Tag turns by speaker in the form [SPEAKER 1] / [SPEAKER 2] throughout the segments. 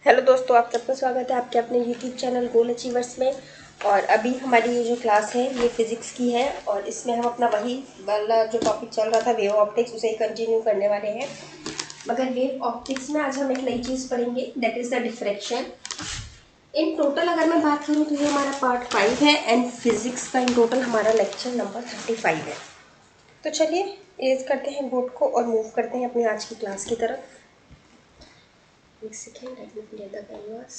[SPEAKER 1] Hello दोस्तों, आप सबका स्वागत है आपके अपने यूट्यूब चैनल गोल अचीवर्स में। और अभी हमारी ये जो क्लास है ये फिज़िक्स की है और इसमें हम अपना वही वाला जो टॉपिक चल रहा था वेव ऑप्टिक्स उसे कंटिन्यू करने वाले हैं। मगर वेव ऑप्टिक्स में आज हम एक नई चीज़ पढ़ेंगे, that is the diffraction. In total अगर मैं बात करूँ तो ये हमारा पार्ट 5 है एंड फिज़िक्स का इन टोटल हमारा लेक्चर नंबर 35 है। तो चलिए इरेज करते हैं बोर्ड को और मूव करते हैं अपनी आज की क्लास की तरफ। एक second, let me clear the canvas.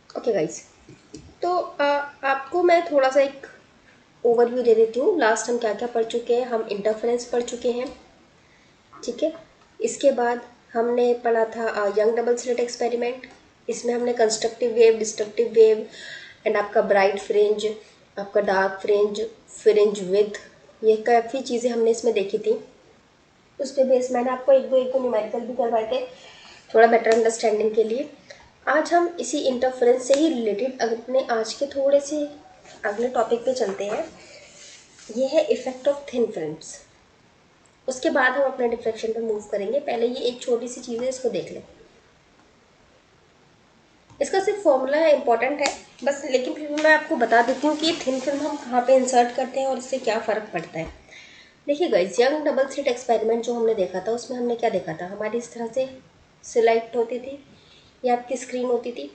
[SPEAKER 1] Okay guys, तो आपको मैं थोड़ा सा एक ओवरव्यू दे देती हूँ। लास्ट हम क्या क्या पढ़ चुके हैं। हम इंटरफेरेंस पढ़ चुके हैं, ठीक है। इसके बाद हमने पढ़ा था यंग डबल स्लिट एक्सपेरिमेंट। इसमें हमने constructive wave, destructive wave and आपका ब्राइट फ्रिंज, आपका डार्क फ्रिंज, फ्रिंज विथ, ये काफ़ी चीज़ें हमने इसमें देखी थी। उस पर बेस मैंने आपको एक दो न्यूमेरिकल भी करवाए थे थोड़ा बेटर अंडरस्टैंडिंग के लिए। आज हम इसी इंटरफेरेंस से ही रिलेटेड अपने आज के थोड़े से अगले टॉपिक पे चलते हैं। ये है इफेक्ट ऑफ थिन फिल्म्स। उसके बाद हम अपने डिफ्रेक्शन पे मूव करेंगे। पहले ये एक छोटी सी चीज़ है, इसको देख लें। इसका सिर्फ फॉर्मूला इंपॉर्टेंट है बस, लेकिन फिर मैं आपको बता देती हूँ कि ये थिन फिल्म हम कहाँ पे इंसर्ट करते हैं और इससे क्या फ़र्क पड़ता है। देखिए guys, young double slit experiment जो हमने देखा था उसमें हमने क्या देखा था, हमारी इस तरह से सिलेक्ट होती थी, ये आपकी स्क्रीन होती थी,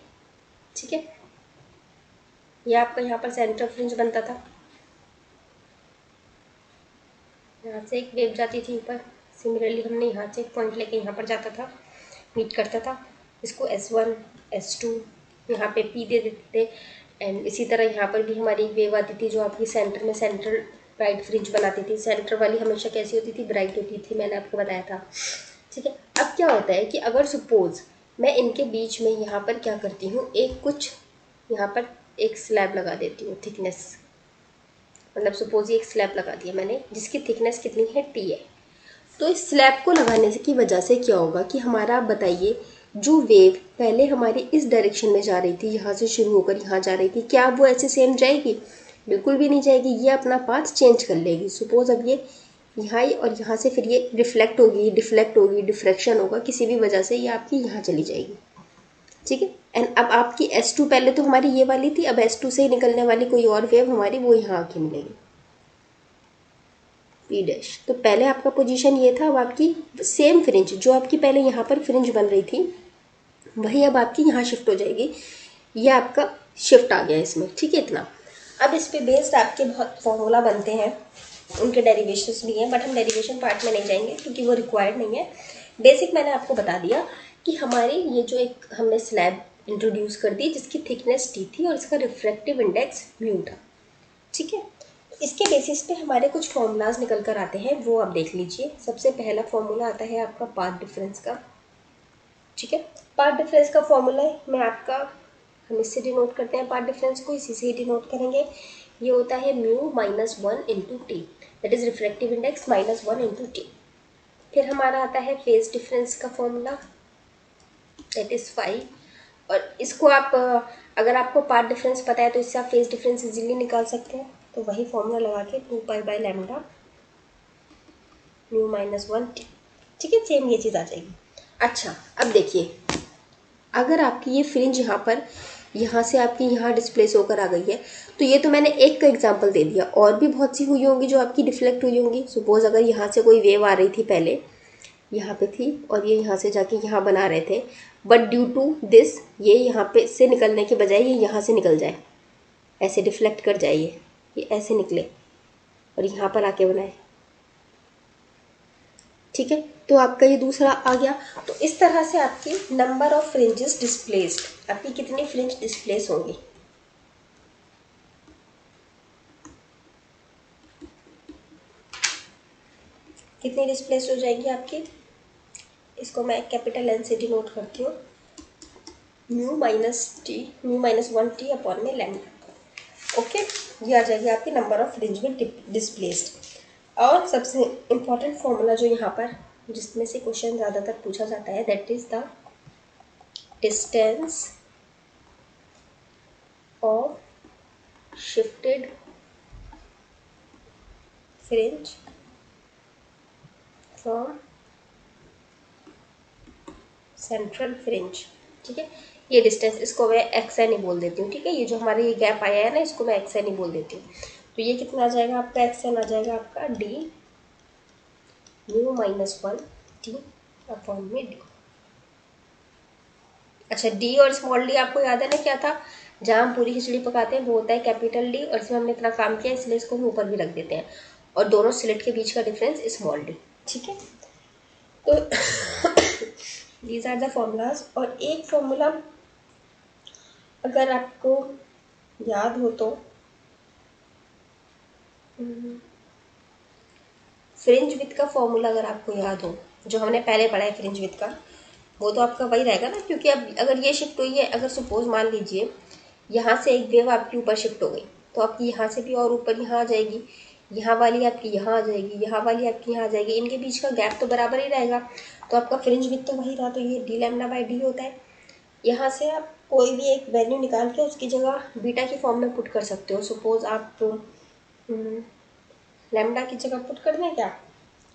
[SPEAKER 1] ठीक है। ये आपका यहाँ पर सेंटर फ्रिंज बनता था, यहाँ से एक वेव जाती थी ऊपर। सिमिलरली हमने यहाँ से एक पॉइंट लेके यहाँ पर जाता था, मीट करता था। इसको S1 S2 यहाँ पे P दे देते थे। एंड इसी तरह यहाँ पर भी हमारी एक वेव आती थी जो आपकी सेंटर में सेंट्रल ब्राइट फ्रिंज बनाती थी। सेंटर वाली हमेशा कैसी होती थी, ब्राइट होती थी, मैंने आपको बताया था, ठीक है। अब क्या होता है कि अगर सपोज मैं इनके बीच में यहाँ पर क्या करती हूँ, एक कुछ यहाँ पर एक स्लैब लगा देती हूँ, थिकनेस, मतलब सपोज ये एक स्लैब लगा दिया मैंने जिसकी थिकनेस कितनी है, T है। तो इस स्लैब को लगाने की वजह से क्या होगा कि हमारा, आप बताइए, जो वेव पहले हमारी इस डायरेक्शन में जा रही थी, यहाँ से शुरू होकर यहाँ जा रही थी, क्या वो ऐसे सेम जाएगी? बिल्कुल भी नहीं जाएगी। ये अपना पाथ चेंज कर लेगी। सपोज अब ये यहाँ ही और यहाँ से फिर ये रिफ्लेक्ट होगी, डिफ्लेक्ट होगी, डिफ्रैक्शन होगा, किसी भी वजह से ये आपकी यहाँ चली जाएगी, ठीक है। एंड अब आपकी S2 पहले तो हमारी ये वाली थी, अब S2 से ही निकलने वाली कोई और वेव हमारी वो यहाँ आके मिलेगी, P डैश। तो पहले आपका पोजीशन ये था, अब आपकी सेम फ्रिंज जो आपकी पहले यहाँ पर फ्रिंज बन रही थी वही अब आपकी यहाँ शिफ्ट हो जाएगी। ये आपका शिफ्ट आ गया इसमें, ठीक है, इतना। अब इस पे बेस्ड आपके बहुत फॉर्मूला बनते हैं, उनके डेरिवेशंस भी हैं, बट हम डेरिवेशन पार्ट में नहीं जाएंगे क्योंकि वो रिक्वायर्ड नहीं है। बेसिक मैंने आपको बता दिया कि हमारी ये जो एक हमने स्लैब इंट्रोड्यूस कर दी जिसकी थिकनेस T थी और इसका रिफ्रैक्टिव इंडेक्स म्यू था, ठीक है। इसके बेसिस पे हमारे कुछ फॉर्मूलाज निकल कर आते हैं, वो आप देख लीजिए। सबसे पहला फॉर्मूला आता है आपका पाथ डिफरेंस का, ठीक है। पाथ डिफरेंस का फॉर्मूला है, मैं आपका, हम इससे डिनोट करते हैं पाथ डिफरेंस को, इसी से ही डिनोट करेंगे। ये होता है mu minus 1 into T, that is refractive index minus 1 into T. फिर हमारा आता है फेज डिफरेंस का फॉर्मूला, दैट इज 5। और इसको आप अगर आपको पाथ डिफरेंस पता है तो इससे आप फेज डिफरेंस इजीली निकाल सकते हैं। तो वही फॉर्मूला लगा के 2 pi by lambda mu minus 1 T, ठीक है, सेम ये चीज़ आ जाएगी। अच्छा, अब देखिए, अगर आपकी ये फ्रिंज यहाँ से आपकी यहाँ डिस्प्लेस होकर आ गई है, तो ये तो मैंने एक का एग्जांपल दे दिया, और भी बहुत सी हुई होंगी जो आपकी डिफ्लेक्ट हुई होंगी। सपोज अगर यहाँ से कोई वेव आ रही थी, पहले यहाँ पे थी और ये यहाँ से जाके यहाँ बना रहे थे, बट ड्यू टू दिस ये यहाँ पे से निकलने के बजाय ये यहाँ से निकल जाए, ऐसे डिफ्लेक्ट कर जाए, ये ऐसे निकले और यहाँ पर आके बनाए, ठीक है। तो आपका ये दूसरा आ गया। तो इस तरह से आपकी नंबर ऑफ फ्रिंजेस डिस्प्लेस्ड, आपकी कितनी फ्रिंज डिस्प्लेस होंगी, कितनी डिस्प्लेस हो जाएगी आपकी। इसको मैं कैपिटल N से डिनोट करती हूँ, म्यू माइनस 1 टी अपॉन में लैम्डा, ओके। ये आ जाएगी आपकी नंबर ऑफ फ्रिंज में डिस्प्लेस्ड। और सबसे इम्पॉर्टेंट फॉर्मूला जो यहाँ पर, जिसमें से क्वेश्चन ज़्यादातर पूछा जाता है, that is the distance of shifted fringe from central fringe, ठीक है। ये डिस्टेंस, इसको मैं एक्स एन ही बोल देती हूँ, ठीक है। ये जो हमारे ये गैप आया है ना, इसको मैं एक्स एन ही बोल देती हूँ। तो ये कितना आ जाएगा आपका, एक्स एन आ जाएगा आपका D mu minus one T upon में डी। अच्छा, डी और स्मॉल डी आपको याद है ना क्या था, जहाँ हम पूरी खिचड़ी पकाते हैं वो होता है कैपिटल डी, और इसमें हमने इतना काम किया इसलिए इसको हम ऊपर भी रख देते हैं, और दोनों स्लिट के बीच का डिफरेंस स्मॉल डी, ठीक है। तो दीज आर द फॉर्मूलाज। और एक फॉर्मूला अगर आपको याद हो तो, फ्रिंज विथ का फॉर्मूला अगर आपको याद हो, जो हमने पहले पढ़ा है फ्रिंज विथ का, वो तो आपका वही रहेगा ना, क्योंकि अब अगर ये शिफ्ट हुई है, अगर सपोज मान लीजिए यहाँ से एक वेव आपकी ऊपर शिफ्ट हो गई, तो आपकी यहाँ से भी और ऊपर यहाँ आ जाएगी, यहाँ वाली आपकी यहाँ आ जाएगी, यहाँ वाली आपकी यहाँ आ जाएगी, इनके बीच का गैप तो बराबर ही रहेगा, तो आपका फ्रिंज विथ तो वही रहा, तो ये डी लैम्डा बाई डी होता है। यहाँ से आप कोई भी एक वैल्यू निकाल के उसकी जगह बीटा की फॉर्म में पुट कर सकते हो। सपोज आप लैम्डा की जगह पुट कर दें, क्या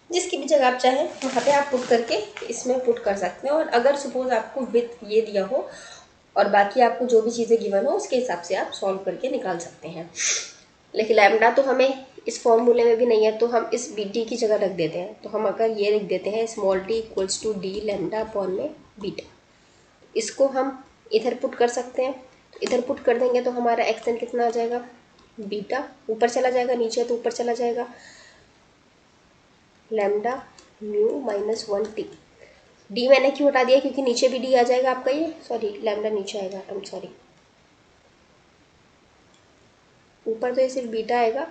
[SPEAKER 1] जिसकी भी जगह आप चाहें वहाँ पे आप पुट करके इसमें पुट कर सकते हैं। और अगर सपोज आपको विथ ये दिया हो और बाकी आपको जो भी चीज़ें गिवन हो उसके हिसाब से आप सॉल्व करके निकाल सकते हैं। लेकिन लैम्डा तो हमें इस फॉर्मूले में भी नहीं है, तो हम इस बी डी की जगह रख देते हैं। तो हम अगर ये लिख देते हैं small d equals to d lambda upon में बीटा, इसको हम इधर पुट कर सकते हैं। तो इधर पुट कर देंगे तो हमारा एक्सन कितना आ जाएगा, बीटा ऊपर चला जाएगा, नीचे तो ऊपर चला जाएगा, lambda mu minus one T. D मैंने क्यों हटा दिया, क्योंकि नीचे भी डी आ जाएगा आपका, ये सॉरी लैम्डा नीचे आएगा, आई एम सॉरी, ऊपर तो ये सिर्फ बीटा आएगा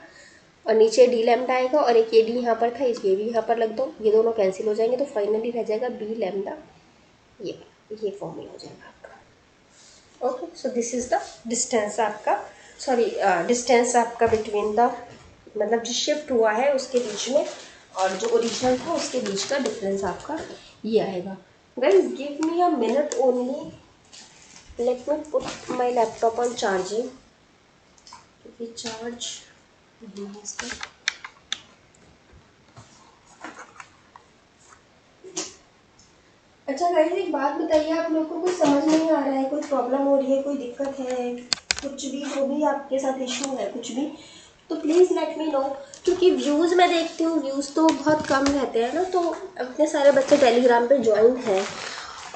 [SPEAKER 1] और नीचे डी लैम्डा आएगा, और एक ये डी यहाँ पर था, ये भी यहाँ पर लग दो, ये दोनों कैंसिल हो जाएंगे, तो फाइनली रह जाएगा बी लैम्डा, ये फॉर्मूला हो जाएगा आपका। Okay, so this is the distance आपका, सॉरी डिस्टेंस आपका बिटवीन द, मतलब जो शिफ्ट हुआ है उसके बीच में और जो ओरिजिनल था उसके बीच का डिफरेंस आपका ये आएगा। Guys give me a minute only, let me put my laptop on charging, क्योंकि चार्ज अच्छा गाइस एक बात बताइए, आप लोग को कुछ समझ नहीं आ रहा है, कोई प्रॉब्लम हो रही है, कोई दिक्कत है, कुछ भी जो भी आपके साथ इशू है कुछ भी, तो प्लीज़ लेट मी नो। क्योंकि व्यूज़ मैं देखती हूँ, व्यूज़ तो बहुत कम रहते हैं ना, तो इतने सारे बच्चे टेलीग्राम पे ज्वाइन हैं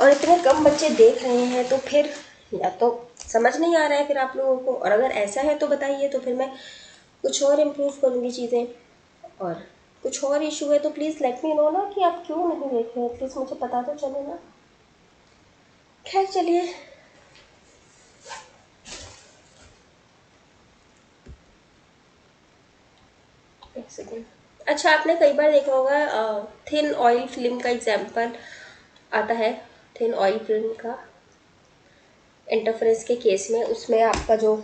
[SPEAKER 1] और इतने कम बच्चे देख रहे हैं, तो फिर या तो समझ नहीं आ रहा है फिर आप लोगों को, और अगर ऐसा है तो बताइए, तो फिर मैं कुछ और इम्प्रूव करूँगी चीज़ें। और कुछ और इशू है तो प्लीज़ लेट मी नो ना कि आप क्यों नहीं देख रहे, एटलीस्ट मुझे पता तो चले ना। खैर चलिए, एक सेकेंड। अच्छा, आपने कई बार देखा होगा थिन ऑयल फिल्म का एग्जाम्पल आता है, थिन ऑयल फिल्म का इंटरफेरेंस के केस में, उसमें आपका जो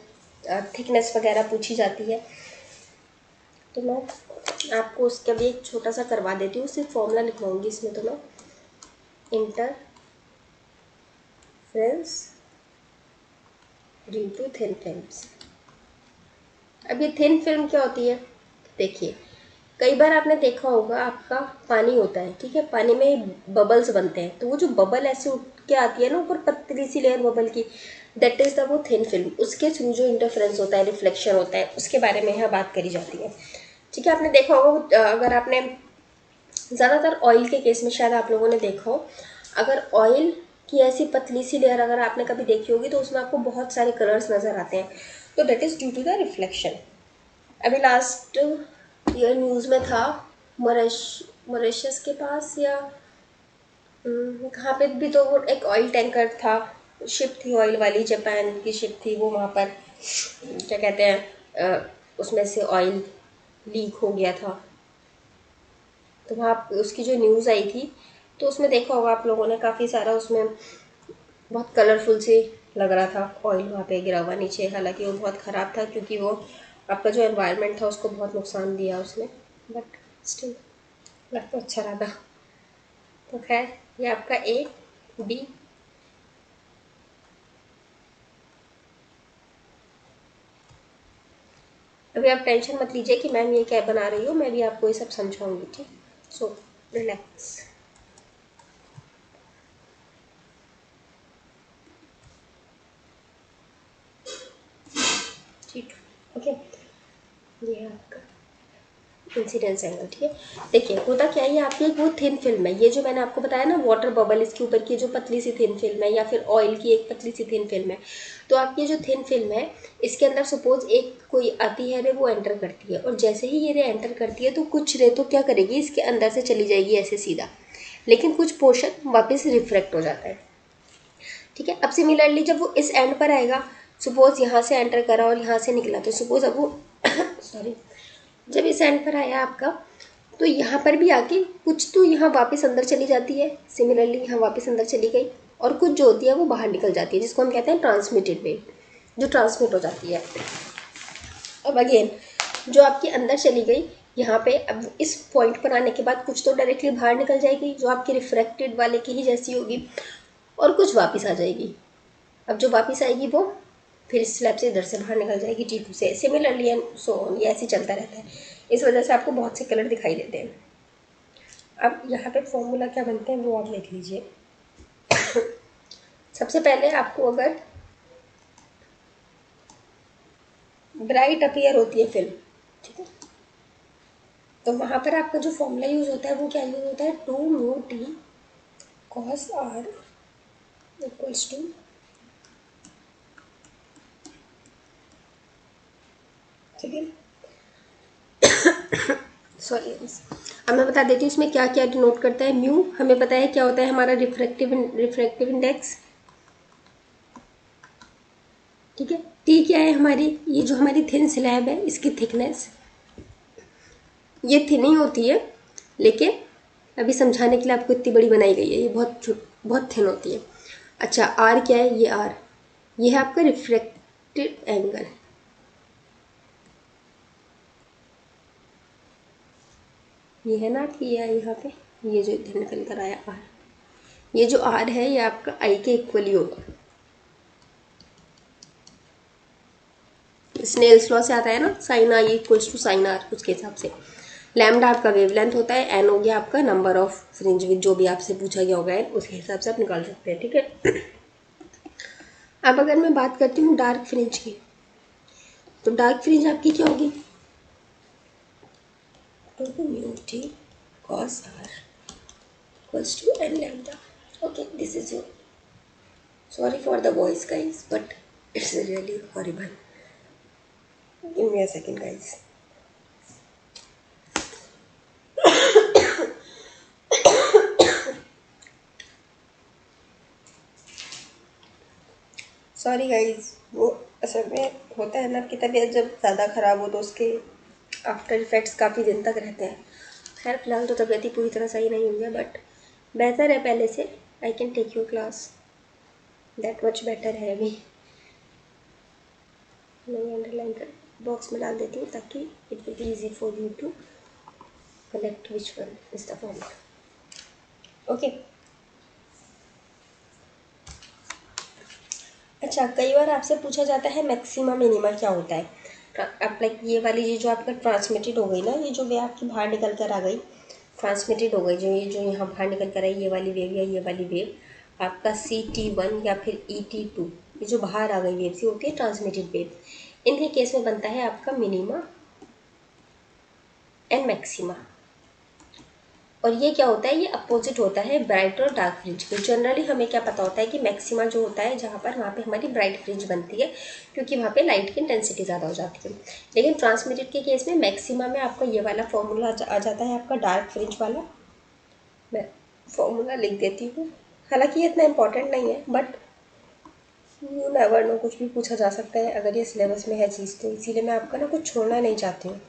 [SPEAKER 1] थिकनेस वगैरह पूछी जाती है, तो मैं आपको उसका भी एक छोटा सा करवा देती हूँ, सिर्फ फॉर्मूला लिखवाऊंगी इसमें, तो मैं interference due to thin films. अब ये थिन फिल्म क्या होती है, देखिए कई बार आपने देखा होगा आपका पानी होता है, ठीक है, पानी में बबल्स बनते हैं, तो वो जो बबल ऐसे उठ के आती है ना ऊपर, पतली सी लेयर बबल की, दैट इज द वो थिन फिल्म, उसके थ्रू जो इंटरफेरेंस होता है, रिफ्लेक्शन होता है, उसके बारे में यहाँ बात करी जाती है, ठीक है। आपने देखा होगा, अगर आपने ज़्यादातर ऑयल के केस में शायद आप लोगों ने देखा हो, अगर ऑयल की ऐसी पतली सी लेयर अगर आपने कभी देखी होगी, तो उसमें आपको बहुत सारे कलर्स नज़र आते हैं, तो that is due to the reflection. अभी लास्ट ईयर न्यूज़ में था, मॉरिशस के पास या कहाँ पे भी, तो वो एक ऑयल टैंकर था, शिप थी ऑयल वाली, जापान की शिप थी वो, वहाँ पर क्या कहते हैं उसमें से ऑयल लीक हो गया था, तो वहाँ उसकी जो न्यूज़ आई थी, तो उसमें देखा होगा आप लोगों ने, काफ़ी सारा उसमें बहुत कलरफुल से लग रहा था ऑयल वहाँ पे गिरा हुआ नीचे, हालांकि वो बहुत ख़राब था क्योंकि वो आपका जो एनवायरनमेंट था उसको बहुत नुकसान दिया उसने, बट स्टिल लग तो अच्छा रहा था। तो खैर ये आपका ए बी, अभी आप टेंशन मत लीजिए कि मैम ये क्या बना रही हो, मैं भी आपको ये सब समझाऊंगी, ठीक। So relax. ठीक, ओके। ये है आपका इंसिडेंस एंगल, ठीक है। देखिए होता क्या है, ये आपकी एक वो थिन फिल्म है, ये जो मैंने आपको बताया ना वाटर बबल, इसके ऊपर की जो पतली सी थिन फिल्म है, या फिर ऑयल की एक पतली सी थिन फिल्म है। तो आपकी जो थिन फिल्म है, इसके अंदर सपोज एक कोई आती है रे, वो एंटर करती है, और जैसे ही ये रे एंटर करती है तो कुछ रे तो क्या करेगी, इसके अंदर से चली जाएगी ऐसे सीधा, लेकिन कुछ पोर्शन वापस रिफ्रेक्ट हो जाता है, ठीक है। अब सिमिलरली जब वो इस एंड पर आएगा, सपोज यहाँ से एंटर करा और यहाँ से निकला, तो सपोज अब वो सॉरी, जब इस एंड पर आया आपका, तो यहाँ पर भी आके कुछ तो यहाँ वापस अंदर चली जाती है, सिमिलरली यहाँ वापस अंदर चली गई, और कुछ जो होती है वो बाहर निकल जाती है, जिसको हम कहते हैं ट्रांसमिटेड वेव, जो ट्रांसमिट हो जाती है। अब अगेन जो आपकी अंदर चली गई, यहाँ पे अब इस पॉइंट पर आने के बाद कुछ तो डायरेक्टली बाहर निकल जाएगी, जो आपकी रिफ्रैक्टेड वाले की ही जैसी होगी, और कुछ वापस आ जाएगी। अब जो वापस आएगी वो फिर इस स्लैब से इधर से बाहर निकल जाएगी T2 से, सिमिलरली एंड सो ऑन, ये ऐसे चलता रहता है। इस वजह से आपको बहुत से कलर दिखाई देते हैं। अब यहाँ पे फॉर्मूला क्या बनते हैं वो आप देख लीजिए। सबसे पहले आपको अगर ब्राइट अपीयर होती है फिल्म, ठीक है, तो वहाँ पर आपका जो फॉर्मूला यूज होता है वो क्या यूज होता है, 2μt cos r equals to, ठीक है, सॉरी अब मैं बता देती हूँ इसमें क्या क्या डिनोट करता है। म्यू हमें पता है क्या होता है, हमारा रिफ्रैक्टिव इंडेक्स, ठीक है। टी क्या है हमारी, ये जो हमारी थिन स्लैब है इसकी थिकनेस, ये थिन ही होती है, लेकिन अभी समझाने के लिए आपको इतनी बड़ी बनाई गई है, ये बहुत थिन होती है। अच्छा आर क्या है, ये आर, ये है आपका रिफ्रैक्टिव एंगल, ये है ना आपकी, ये है यहाँ पे, ये जो इधर निकल कर आया आर, ये जो आर है ये आपका आई के इक्वली होगा। स्नेल्स लॉ से आता है ना, sine i equals to sine r, उसके हिसाब से लैम्डा आपका वेवलेंथ होता है, एन हो गया आपका नंबर ऑफ फ्रिंज विद, जो भी आपसे पूछा गया होगा एन, उसके हिसाब से आप निकाल सकते हैं, ठीक है। अब अगर मैं बात करती हूँ डार्क फ्रिंज की, तो डार्क फ्रिंज आपकी क्या होगी, 2μt cos r equals to n lambda. Okay, this is your, sorry for the voice guys, but it's really horrible. Give me a second guys. Sorry guys, वो असल में होता है ना, आपकी तबीयत जब ज़्यादा ख़राब हो तो उसके आफ्टर इफ़ेक्ट्स काफ़ी दिन तक रहते हैं। खैर फिलहाल तो तबीयत ही पूरी तरह सही नहीं हुई है, बट बेहतर है पहले से। I can take your class, that much better है अभी। मैं अंडरलाइन कर बॉक्स में डाल देती हूँ ताकि it will be easy for you to collect which one is the formula, okay. अच्छा कई बार आपसे पूछा जाता है मैक्सिमा मिनिमा क्या होता है। अब लाइक ये वाली ये जो आपका ट्रांसमिटेड हो गई ना, ये जो वेव आपकी बाहर निकल कर आ गई, ट्रांसमिटेड हो गई, जो यहाँ बाहर निकल कर आई, ये वाली वेव या ये वाली वेव आपका CT1 या फिर ET2, ये जो बाहर आ गई वेव सी होती है ट्रांसमिटेड वेव, इनके केस में बनता है आपका मिनिमा एंड मैक्सिमा। और ये क्या होता है, ये अपोजिट होता है ब्राइट और डार्क फ्रिंज के। जनरली हमें क्या पता होता है कि मैक्सिमा जो होता है जहाँ पर, वहाँ पे हमारी ब्राइट फ्रिंज बनती है, क्योंकि वहाँ पे लाइट की इंटेंसिटी ज़्यादा हो जाती है। लेकिन ट्रांसमिटेड के केस में मैक्सिमा में आपका ये वाला फॉर्मूला आ जाता है आपका डार्क फ्रिंज वाला। मैं फॉर्मूला लिख देती हूँ, हालांकि ये इतना इम्पोर्टेंट नहीं है, बट यू नेवर नो, कुछ भी पूछा जा सकता है अगर ये सिलेबस में है चीज़, तो इसीलिए मैं आपका ना कुछ छोड़ना नहीं चाहती हूँ।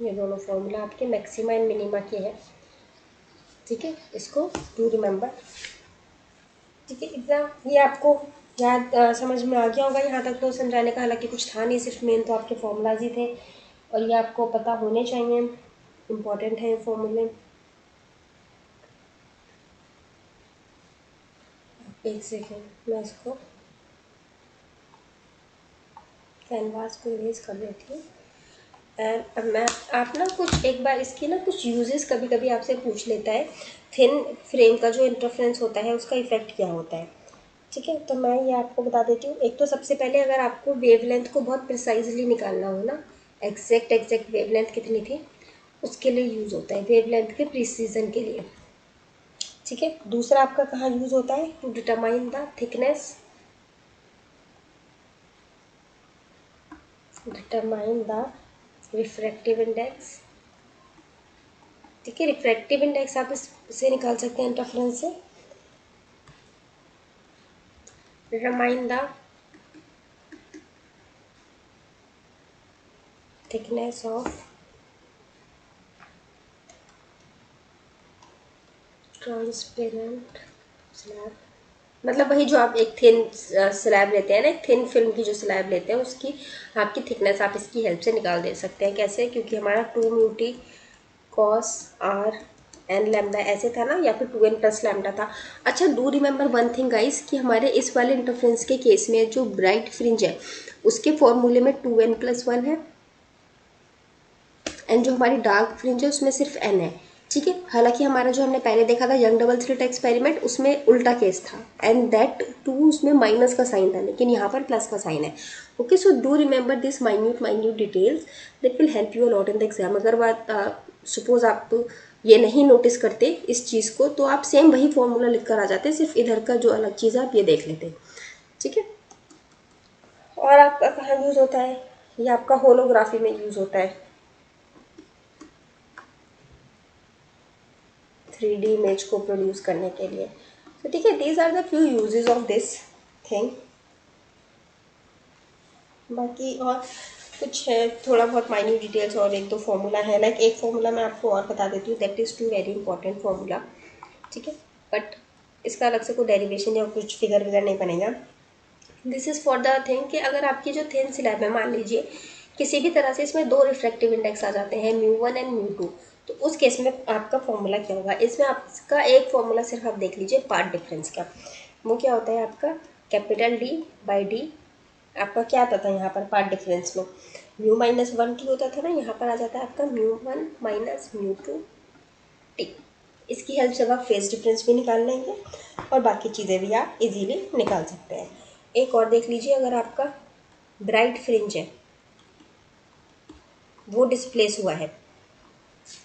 [SPEAKER 1] ये दोनों फॉर्मूला आपके मैक्सिमा एंड मिनिमा के हैं, ठीक है, इसको डू रिमेंबर, ठीक है। एग्जाम ये आपको याद समझ में आ गया होगा यहाँ तक तो समझाने का, हालांकि कुछ था नहीं, सिर्फ मेन तो आपके फॉर्मूलाज ही थे, और ये आपको पता होने चाहिए, इम्पॉर्टेंट है ये फॉर्मूले। एक सेकेंड, मैं इसको कैनवास को इरेज कर देती हूँ। एंड मैं आप ना कुछ एक बार इसकी ना कुछ यूजेस कभी कभी आपसे पूछ लेता है, थिन फ्रेम का जो इंटरफेरेंस होता है उसका इफेक्ट क्या होता है। ठीक है, तो मैं ये आपको बता देती हूँ। एक तो सबसे पहले अगर आपको वेवलेंथ को बहुत प्रिसाइजली निकालना हो ना, एग्जैक्ट वेवलेंथ कितनी थी, उसके लिए यूज़ होता है, वेवलेंथ के प्रिसीजन के लिए। ठीक है, दूसरा आपका कहाँ यूज़ होता है, to determine the thickness, determine the refractive index. ठीक है, रिफ्रैक्टिव इंडेक्स आप इससे निकाल सकते हैं इंटरफेरेंस से। Determine the thickness of transparent slab, मतलब वही जो आप एक थिन स्लैब लेते हैं ना, एक थिन फिल्म की जो स्लैब लेते हैं उसकी आपकी थिकनेस आप इसकी हेल्प से निकाल दे सकते हैं। कैसे, क्योंकि हमारा 2 mu t cos r n lambda ऐसे था ना, या फिर 2n प्लस लैम्डा था। अच्छा, do remember one thing guys, कि हमारे इस वाले इंटरफ्रेंस के केस में जो ब्राइट फ्रिंज है उसके फॉर्मूले में 2n प्लस 1 है, एंड जो हमारी डार्क फ्रिंज है उसमें सिर्फ n है। ठीक है, हालांकि हमारा जो हमने पहले देखा था यंग डबल स्लिट एक्सपेरिमेंट, उसमें उल्टा केस था, एंड दैट टू उसमें माइनस का साइन था, लेकिन यहाँ पर प्लस का साइन है। Okay, so do remember this minute details, that will help you a lot in the exam. अगर बात सपोज आप ये नहीं नोटिस करते इस चीज़ को, तो आप सेम वही फॉर्मूला लिख कर आ जाते, सिर्फ इधर का जो अलग चीज़ है आप ये देख लेते। ठीक है, और आपका कहाँ यूज़ होता है, ये आपका होलोग्राफी में यूज़ होता है, 3D इमेज को प्रोड्यूस करने के लिए। तो ठीक है, these are the few usages of this thing. बाकी और कुछ है थोड़ा बहुत माइन्यूट डिटेल्स, और एक दो फॉर्मूला है, लाइक एक फॉर्मूला मैं आपको और बता देती हूँ, that is two very important formula. ठीक है, बट इसका अलग से कोई डेरिवेशन या कुछ फिगर विगर नहीं बनेगा। This is for the thing कि अगर आपकी जो थिन स्लैब है, मान लीजिए किसी भी तरह से इसमें दो रिफ्रैक्टिव इंडेक्स आ जाते हैं, μ1 एंड μ2, तो उस केस में आपका फॉर्मूला क्या होगा। इसमें आपका एक फॉर्मूला सिर्फ आप देख लीजिए पार्ट डिफरेंस का, वो क्या होता है आपका कैपिटल D बाई डी। आपका क्या आता था यहाँ पर पार्ट डिफरेंस में, μ-1t होता था ना, यहाँ पर आ जाता है आपका μ1 माइनस μ2t। इसकी हेल्प से आप फेस डिफरेंस भी निकाल लेंगे और बाकी चीज़ें भी आप इजीली निकाल सकते हैं। एक और देख लीजिए, अगर आपका ब्राइट फ्रिंज है वो डिस्प्लेस हुआ है,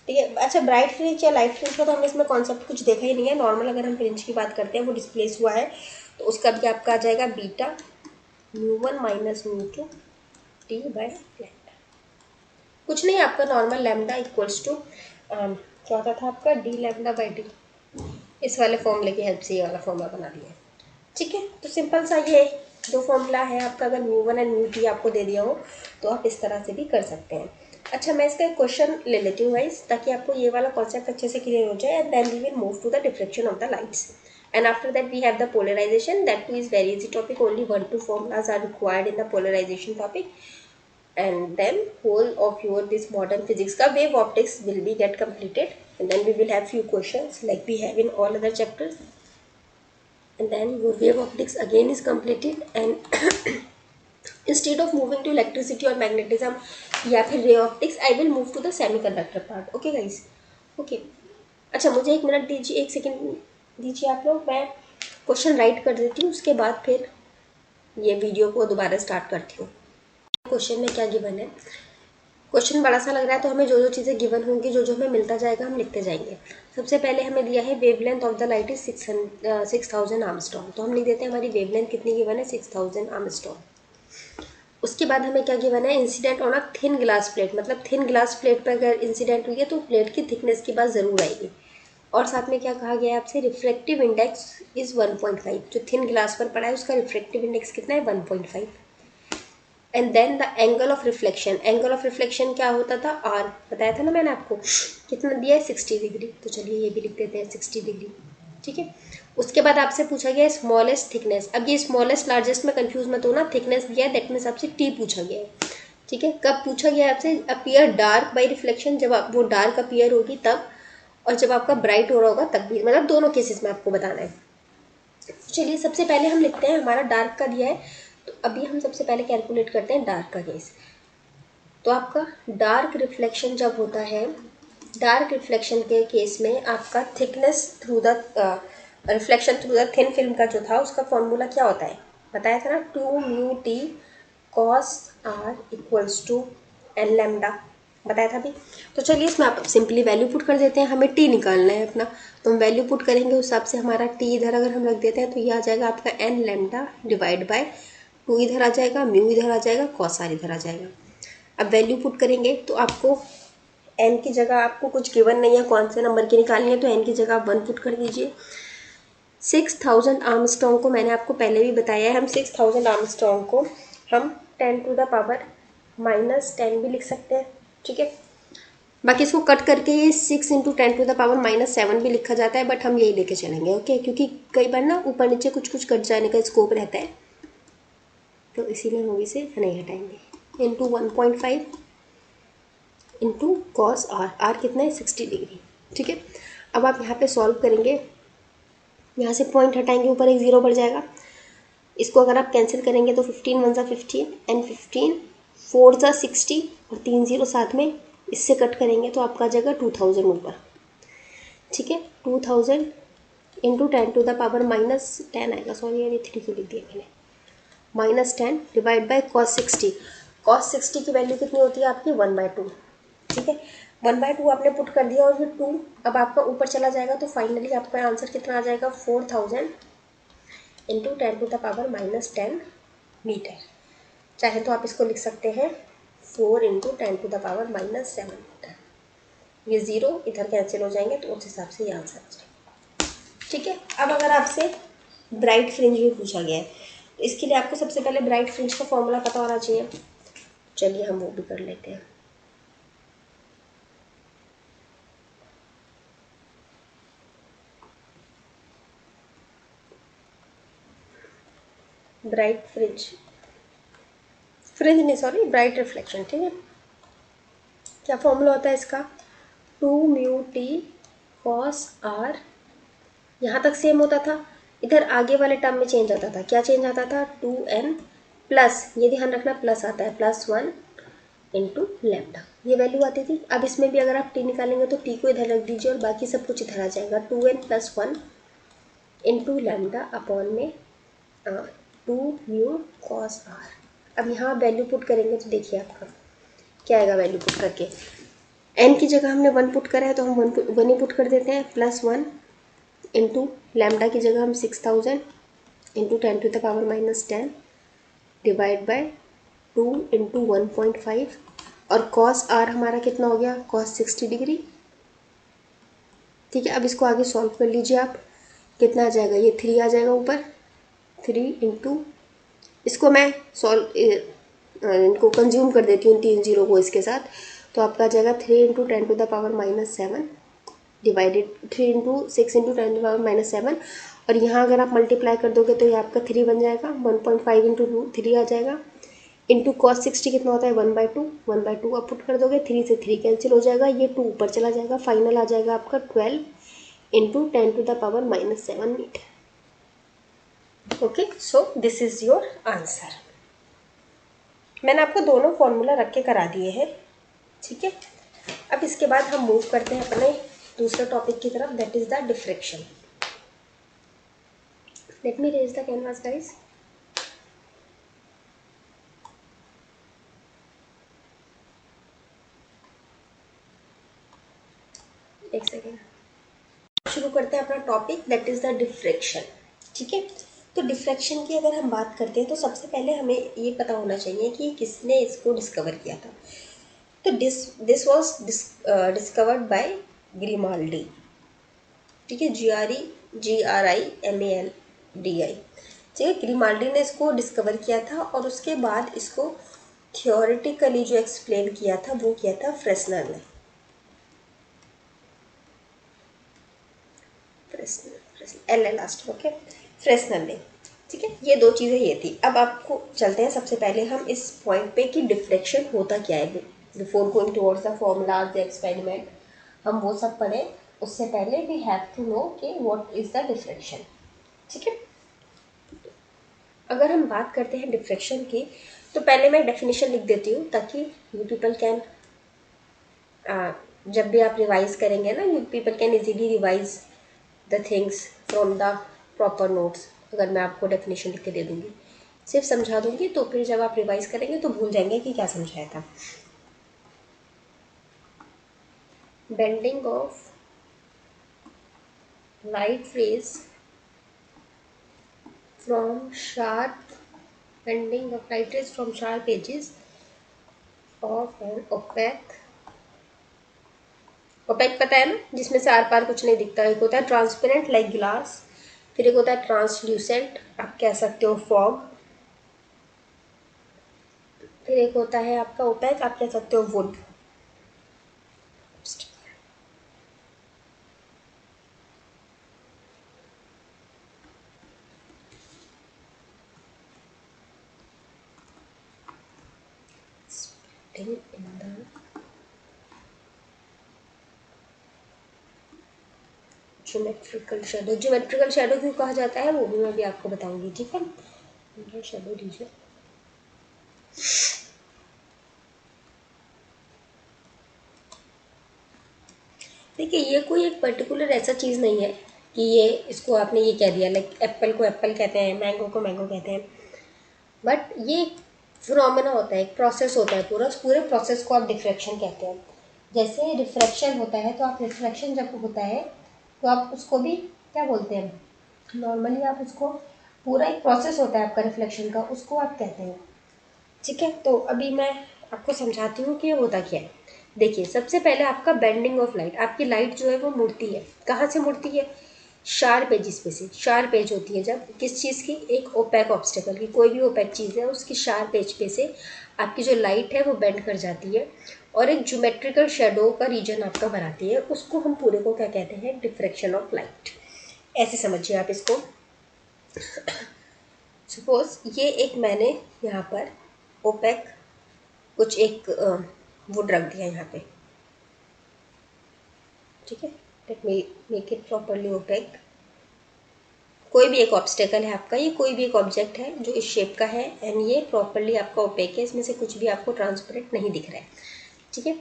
[SPEAKER 1] ठीक है। अच्छा, ब्राइट फ्रिंज या लाइट फ्रिंज का तो हमने इसमें कॉन्सेप्ट कुछ देखा ही नहीं है, नॉर्मल अगर हम फ्रिंज की बात करते हैं वो डिस्प्लेस हुआ है, तो उसका भी आपका आ जाएगा beta μ1 minus μ2 t by lambda. कुछ नहीं, आपका नॉर्मल लैम्डा इक्वल्स टू क्या होता था आपका डी लैम्डा बाई डी। इस वाले फॉर्मूले की हेल्प से ये वाला फॉर्मूला बना दिया है। ठीक है, तो सिंपल सा ये जो फॉर्मूला है आपका, अगर μ1 एंड μ2 आपको दे दिया हो तो आप इस तरह से भी कर सकते हैं। अच्छा, मैं इसका एक क्वेश्चन ले लेती हूँ गाइस, ताकि आपको ये वाला कॉन्सेप्ट अच्छे से क्लियर हो जाए, and then we will move to the diffraction of the lights, and after that we have the polarization, that too is very easy topic, only 1-2 formulas are required in the polarization topic, and then whole of your this modern physics का wave optics will be get completed, and then we will have few questions like we have in all other chapters, and then your wave optics again is completed, and instead of moving to electricity or magnetism या फिर ray optics, I will move to the semiconductor part. Okay guys, okay। अच्छा, मुझे एक minute दीजिए, एक second दीजिए आप लोग, मैं क्वेश्चन राइट कर देती हूँ, उसके बाद फिर ये वीडियो को दोबारा स्टार्ट करती हूँ। क्वेश्चन में क्या गिवन है, क्वेश्चन बड़ा सा लग रहा है, तो हमें जो जो चीज़ें गिवन होंगी, जो जो हमें मिलता जाएगा हम लिखते जाएंगे। सबसे पहले हमें दिया है wavelength of the light is 6000 Armstrong, तो हम लिख देते हैं हमारी वेवलेंथ कितनी गिवन है, 6000 आर्मस्ट्रॉन्ग। उसके बाद हमें क्या गिवन है, incident on a thin glass plate, मतलब थिन ग्लास प्लेट पर अगर इंसिडेंट हुई है तो प्लेट की थिकनेस की बात ज़रूर आएगी। और साथ में क्या कहा गया है आपसे, रिफ्रैक्टिव इंडेक्स इज़ 1.5, जो थिन ग्लास पर पड़ा है उसका रिफ्रैक्टिव इंडेक्स कितना है, 1.5। And then the angle of reflection, angle of reflection क्या होता था, आर बताया था ना मैंने आपको, कितना दिया है, 60 डिग्री, तो चलिए ये भी लिख देते हैं 60 डिग्री। ठीक है, उसके बाद आपसे पूछा गया है स्मॉलेस्ट थिकनेस। अब ये स्मॉलेस्ट लार्जेस्ट में कंफ्यूज मत होना, थिकनेस दिया है, दैट मीन्स आपसे टी पूछा गया है। ठीक है, कब पूछा गया है आपसे, अपीयर डार्क बाई रिफ्लेक्शन, जब आप वो डार्क अपीयर होगी तब, और जब आपका ब्राइट हो रहा होगा तब भी, मतलब दोनों केसेस में आपको बताना है। चलिए सबसे पहले हम लिखते हैं, हमारा डार्क का दिया है, तो अभी हम सबसे पहले कैलकुलेट करते हैं डार्क का केस। तो आपका डार्क रिफ्लेक्शन जब होता है, डार्क रिफ्लेक्शन के केस में आपका thickness through the reflection through the thin film का जो था उसका फॉर्मूला क्या होता है, बताया था ना, 2μt cos r equals to n lambda, बताया था भी। तो चलिए इसमें आप सिंपली वैल्यू पुट कर देते हैं, हमें टी निकालना है अपना, तो हम वैल्यू पुट करेंगे उस हिसाब से हमारा टी इधर अगर हम रख देते हैं तो ये आ जाएगा आपका एन लैम्डा डिवाइड बाय 2 इधर आ जाएगा, म्यू इधर आ जाएगा, कॉस आर इधर आ जाएगा। अब वैल्यू पुट करेंगे तो आपको एन की जगह, आपको कुछ गिवन नहीं है कौन से नंबर की निकालनी है, तो एन की जगह आप 1 पुट कर दीजिए। 6000 आर्मस्ट्रॉन्ग को मैंने आपको पहले भी बताया है, हम 6000 आर्मस्ट्रॉन्ग को हम 10 टू द पावर -10 भी लिख सकते हैं, ठीक है। बाकी इसको कट करके ये 6 इंटू 10 टू द पावर -7 भी लिखा जाता है, बट हम यही लेके चलेंगे, ओके, क्योंकि कई बार ना ऊपर नीचे कुछ कुछ कट जाने का स्कोप रहता है, तो इसीलिए हम अभी से नहीं हटाएंगे। Into 1.5 into cos r, r कितना है 60 डिग्री, ठीक है। अब आप यहाँ पे सॉल्व करेंगे, यहाँ से पॉइंट हटाएंगे ऊपर एक ज़ीरो बढ़ जाएगा, इसको अगर आप कैंसिल करेंगे तो 15 1 ज़ा 15 एंड 15 4 ज़ा 60 और 3 0 साथ में, इससे कट करेंगे तो आपका आ जाएगा 2000 ऊपर, ठीक है। 2000 इंटू 10 टू द पावर -10 आएगा, सॉरी यार ये 3 को लिख दिया मैंने, -10 डिवाइड बाय कॉस 60, कॉस 60 की वैल्यू कितनी होती है आपकी 1/2, ठीक है। 1/2 आपने पुट कर दिया और फिर 2 अब आपका ऊपर चला जाएगा, तो फाइनली आपका आंसर कितना आ जाएगा 4000 into 10 to the power -10 metre. चाहे तो आप इसको लिख सकते हैं 4 into 10 to the power -7 metre, ये ज़ीरो इधर कैंसिल हो जाएंगे, तो उस हिसाब से ये आंसर आ जाएगा, ठीक है। अब अगर आपसे ब्राइट फ्रिंज भी पूछा गया है, तो इसके लिए आपको सबसे पहले ब्राइट फ्रिंज का फॉर्मूला पता होना चाहिए, चलिए हम वो भी कर लेते हैं। ब्राइट फ्रिंज, फ्रिंज नहीं सॉरी, ब्राइट रिफ्लेक्शन, ठीक है। क्या फॉर्मूला होता है इसका, 2μt cos r, यहाँ तक सेम होता था, इधर आगे वाले टर्म में चेंज आता था, क्या चेंज आता था 2n प्लस, ये ध्यान रखना प्लस आता है, +1 इंटू लैम्डा, ये वैल्यू आती थी। अब इसमें भी अगर आप टी निकालेंगे तो टी को इधर रख दीजिए और बाकी सब कुछ इधर आ जाएगा, 2n + 1 इंटू लैम्डा अपॉन में 2μ cos r। अब यहाँ वैल्यू पुट करेंगे तो देखिए आपका क्या आएगा वैल्यू पुट करके, एन की जगह हमने 1 पुट करा है तो हम 1 ही पुट कर देते हैं, +1 इंटू लैम्डा की जगह हम 6000 into 10 to the power -10 divide by 2 into 1.5, और कॉस आर हमारा कितना हो गया कॉस 60 डिग्री, ठीक है। अब इसको आगे सॉल्व कर लीजिए आप, कितना आ जाएगा, ये 3 आ जाएगा ऊपर, 3 इंटू, इसको मैं इनको कंज्यूम कर देती हूँ 3 0 को इसके साथ, तो आपका आ जाएगा 3 into 10 to the power -7 divided 3 into 6 into 10 to the power -7, और यहाँ अगर आप मल्टीप्लाई कर दोगे तो ये आपका 3 बन जाएगा, 1.5 इंटू 3 आ जाएगा, इंटू कॉस 60 कितना होता है 1/2 आप पुट कर दोगे, 3 से 3 कैंसिल हो जाएगा, ये 2 ऊपर चला जाएगा, फाइनल आ जाएगा आपका 12 into 10 to the power -7 metre, okay. So this is your answer. मैंने आपको दोनों फॉर्मूला रख के करा दिए हैं, ठीक है। अब इसके बाद हम मूव करते हैं अपने दूसरे टॉपिक की तरफ, that is the diffraction. Let me raise the canvas guys. एक सेकेंड, शुरू करते हैं अपना topic, that is the diffraction, ठीक है। तो डिफ्रैक्शन की अगर हम बात करते हैं तो सबसे पहले हमें ये पता होना चाहिए कि किसने इसको डिस्कवर किया था। तो this was discovered by Grimaldi, ठीक है, GRIMALDI, ठीक है। ग्रिमाल्डी ने इसको डिस्कवर किया था और उसके बाद इसको थियोरेटिकली जो एक्सप्लेन किया था वो किया था फ्रेस्नर ने, एल लास्ट, ओके, फ्रेस्नर ने, ठीक है। ये दो चीज़ें ये थी। अब आपको चलते हैं सबसे पहले हम इस पॉइंट पे कि डिफ्रैक्शन होता क्या है, before going towards the formulas the experiment, हम वो सब पढ़ें, उससे पहले वी हैव टू नो कि व्हाट इज द डिफ्रैक्शन, ठीक है। अगर हम बात करते हैं डिफ्रैक्शन की, तो पहले मैं डेफिनेशन लिख देती हूँ ताकि यू पीपल कैन, जब भी आप रिवाइज करेंगे ना, you people can easily revise the things from the proper notes. अगर मैं आपको डेफिनेशन लिख के दे दूँगी, सिर्फ समझा दूँगी, तो फिर जब आप रिवाइज करेंगे तो भूल जाएंगे कि क्या समझाया था। Bending of light rays from sharp bending of light rays from sharp edges of an opaque पता है ना, जिसमें से आर पार कुछ नहीं दिखता। एक होता है ट्रांसपेरेंट लाइक ग्लास, फिर एक होता है ट्रांसल्यूसेंट, आप कह सकते हो फॉग, फिर एक होता है आपका ओपेक, आप कह सकते हो would. in the geometrical shadow क्यों कहा जाता है वो भी मैं भी आपको बताऊंगी, ठीक है। शेडो रीजन, देखिए ये कोई एक पर्टिकुलर ऐसा चीज़ नहीं है कि ये इसको आपने ये कह दिया, लाइक एप्पल को एप्पल कहते हैं, मैंगो को मैंगो कहते हैं, बट ये फिनोमेना होता है, एक प्रोसेस होता है, पूरे प्रोसेस को आप डिफ्रैक्शन कहते हैं। जैसे रिफ्रैक्शन होता है, तो आप रिफ्रैक्शन जब होता है तो आप उसको भी क्या बोलते हैं, नॉर्मली आप उसको, पूरा एक प्रोसेस होता है आपका रिफ्लेक्शन का, उसको आप कहते हैं, ठीक है। तो अभी मैं आपको समझाती हूँ कि ये होता क्या है। देखिए सबसे पहले आपका बेंडिंग ऑफ लाइट, आपकी लाइट जो है वो मुड़ती है, कहाँ से मुड़ती है, शार्प एजिस पे से। शार्प एज होती है जब किस चीज़ की, एक ओपैक ऑब्स्टेकल की, कोई भी ओपैक चीज़ है उसकी शार्प एज पे से आपकी जो लाइट है वो बेंड कर जाती है और एक ज्योमेट्रिकल शेडो का रीजन आपका बनाती है। उसको हम पूरे को क्या कहते हैं, डिफ्रैक्शन ऑफ लाइट। ऐसे समझिए आप इसको। सपोज ये एक मैंने यहाँ पर ओपैक कुछ एक वुड रख दिया यहाँ पे, ठीक है। Let me make it properly opaque. कोई भी एक ऑब्स्टेकल है आपका, ये कोई भी एक ऑब्जेक्ट है जो इस शेप का है एंड ये प्रॉपरली आपका ओपेक है, इसमें से कुछ भी आपको ट्रांसपेरेंट नहीं दिख रहा है, ठीक है।